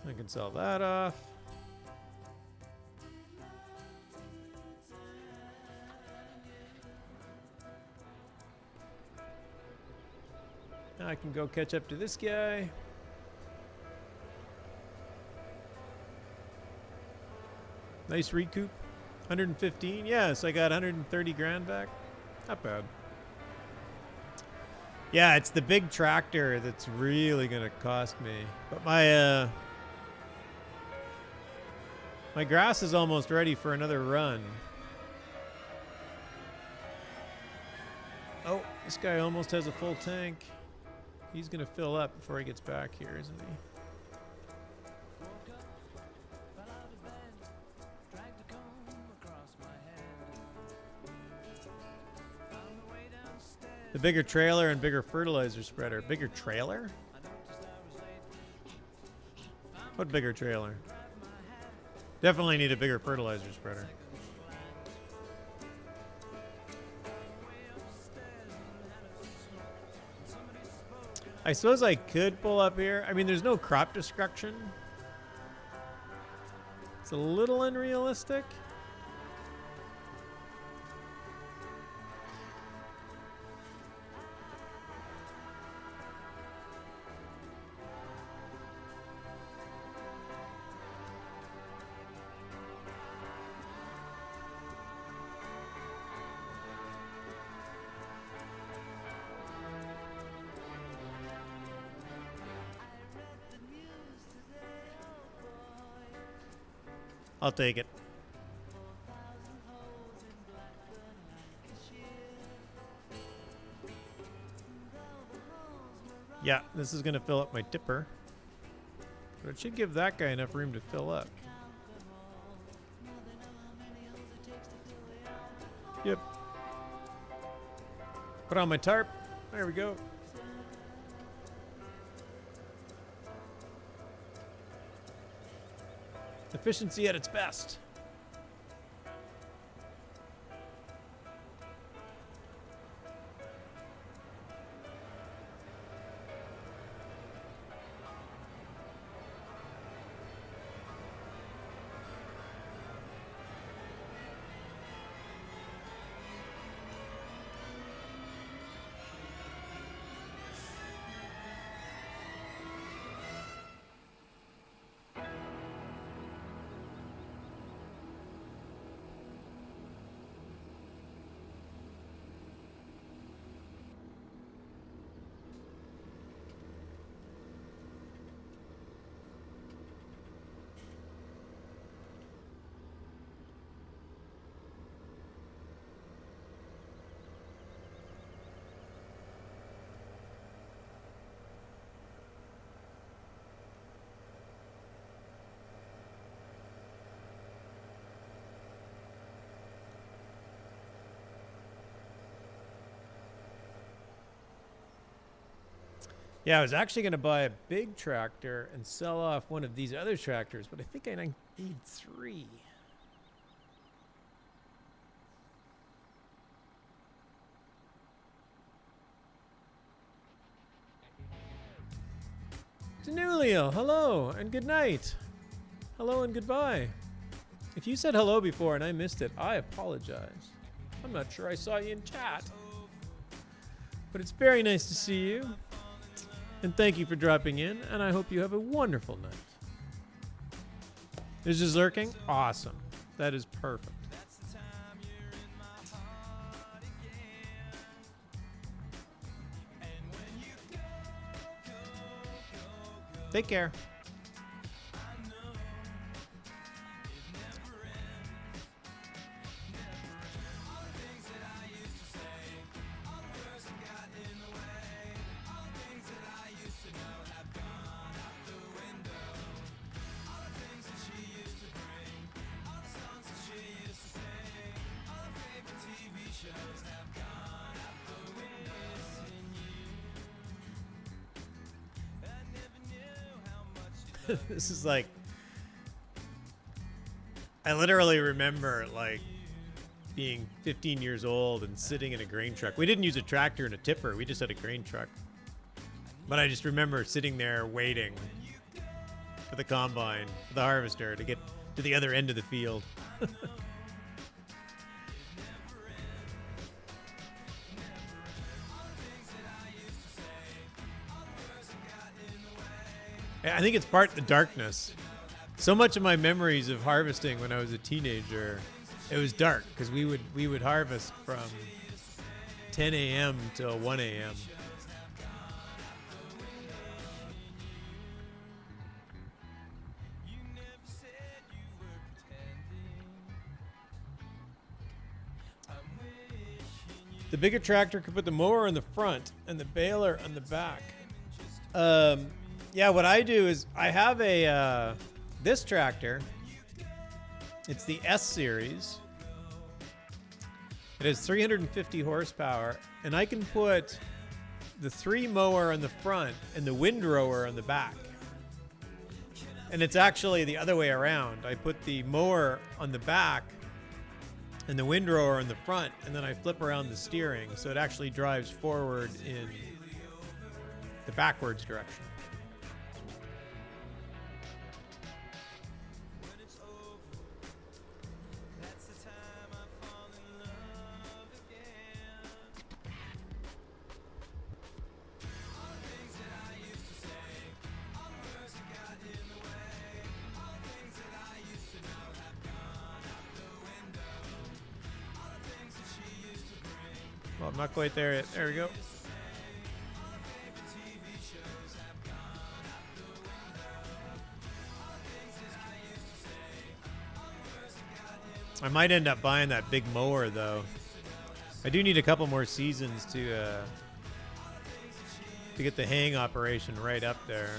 A: right. I can sell that off. Now I can go catch up to this guy. Nice recoup. 115. Yes, I got 130 grand back. Not bad. Yeah, it's the big tractor that's really going to cost me. But my grass is almost ready for another run. Oh, this guy almost has a full tank. He's going to fill up before he gets back here, isn't he? The bigger trailer and bigger fertilizer spreader. Bigger trailer? What bigger trailer? Definitely need a bigger fertilizer spreader. I suppose I could pull up here. I mean, there's no crop destruction. It's a little unrealistic. I'll take it. Yeah, this is going to fill up my tipper. But it should give that guy enough room to fill up. Yep. Put on my tarp. There we go. Efficiency at its best. Yeah, I was actually going to buy a big tractor and sell off one of these other tractors, but I think I need 3. Danulio, hello and good night. Hello and goodbye. If you said hello before and I missed it, I apologize. I'm not sure I saw you in chat. But it's very nice to see you. And thank you for dropping in, and I hope you have a wonderful night. Is this lurking? Awesome. That is perfect. Take care. This is like, I literally remember like being 15 years old and sitting in a grain truck. We didn't use a tractor and a tipper. We just had a grain truck. But I just remember sitting there waiting for the combine, for the harvester to get to the other end of the field. I think it's part the darkness. So much of my memories of harvesting when I was a teenager, it was dark because we would harvest from 10 a.m. till 1 a.m. The bigger tractor could put the mower in the front and the baler on the back. Yeah, what I do is I have a this tractor. It's the S series. It has 350 horsepower, and I can put the 3 mower on the front and the windrower on the back. And it's actually the other way around. I put the mower on the back and the windrower on the front, and then I flip around the steering, so it actually drives forward the backwards direction. Well, I'm not quite there yet. There we go. I might end up buying that big mower, though. I do need a couple more seasons to get the hang operation right up there.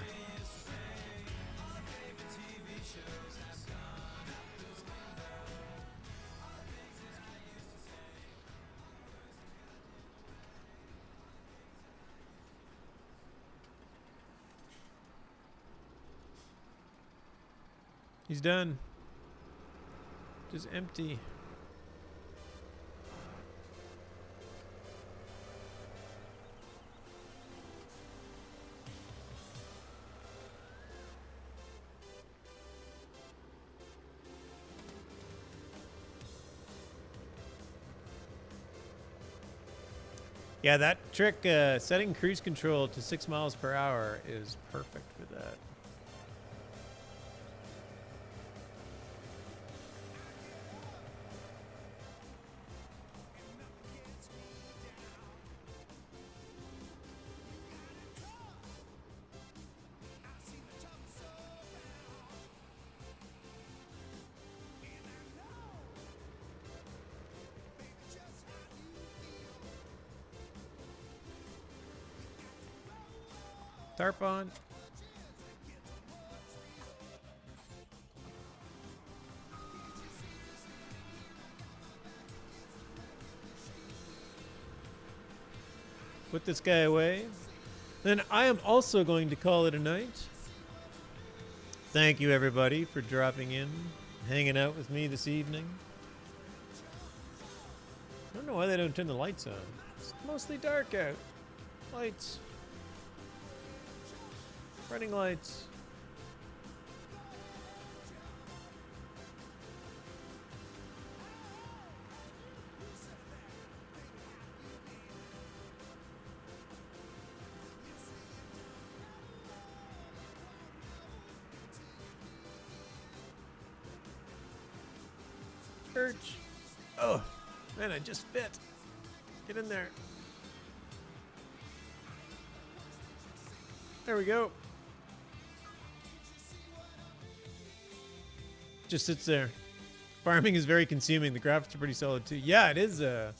A: He's done. Just empty. Yeah, that trick, setting cruise control to 6 miles per hour is perfect for that. Tarp on. Put this guy away. Then I am also going to call it a night. Thank you, everybody, for dropping in, hanging out with me this evening. I don't know why they don't turn the lights on. It's mostly dark out. Lights. Running lights. Church. Oh, man, I just fit. Get in there. There we go. Just sits there. Farming is very consuming. The graphics are pretty solid too. Yeah, it is. It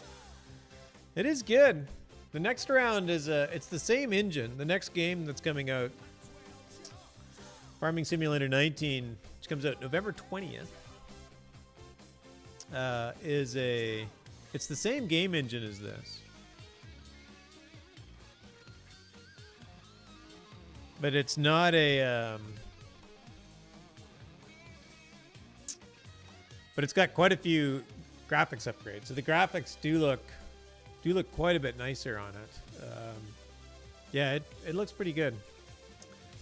A: is good. The next round is it's the same engine. The next game that's coming out, Farming Simulator 19, which comes out November 20th, it's the same game engine as this, but it's not a. But it's got quite a few graphics upgrades. So the graphics do look quite a bit nicer on it. Yeah, it looks pretty good.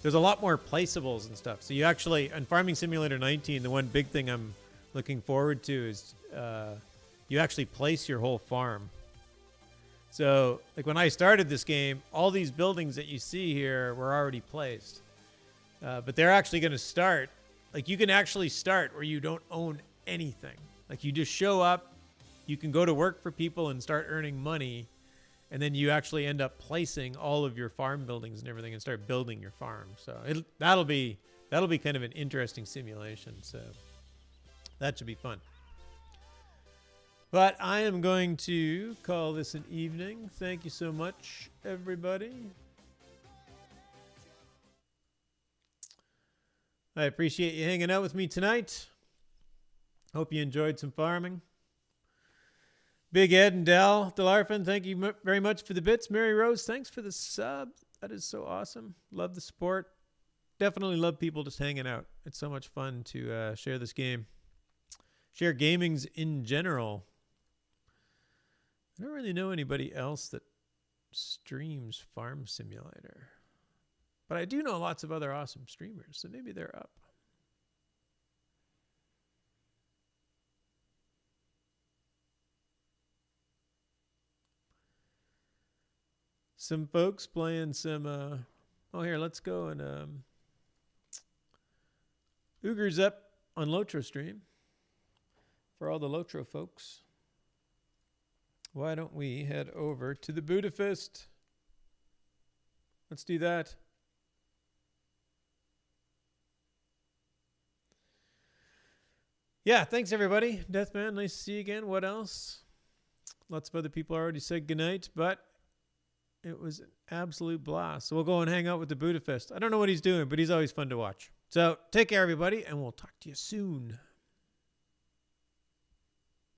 A: There's a lot more placeables and stuff. So you actually, on Farming Simulator 19, the one big thing I'm looking forward to is you actually place your whole farm. So like when I started this game, all these buildings that you see here were already placed. But they're actually going to start, like you can actually start where you don't own anything. Like you just show up, you can go to work for people and start earning money, and then you actually end up placing all of your farm buildings and everything and start building your farm. So that'll be kind of an interesting simulation. So that should be fun. But I am going to call this an evening. Thank you so much, everybody. I appreciate you hanging out with me tonight. Hope you enjoyed some farming. Big Ed and Delarfin, thank you very much for the bits. Mary Rose, thanks for the sub. That is so awesome. Love the support. Definitely love people just hanging out. It's so much fun to share this game. Share gamings in general. I don't really know anybody else that streams Farm Simulator. But I do know lots of other awesome streamers, so maybe they're up. Some folks playing some oh here, let's go and Uger's up on Lotro stream for all the Lotro folks. Why don't we head over to the Budapest? Let's do that. Yeah, thanks everybody. Deathman, nice to see you again. What else? Lots of other people already said goodnight, but it was an absolute blast. So we'll go and hang out with the Budapest. I don't know what he's doing, but he's always fun to watch. So take care, everybody, and we'll talk to you soon.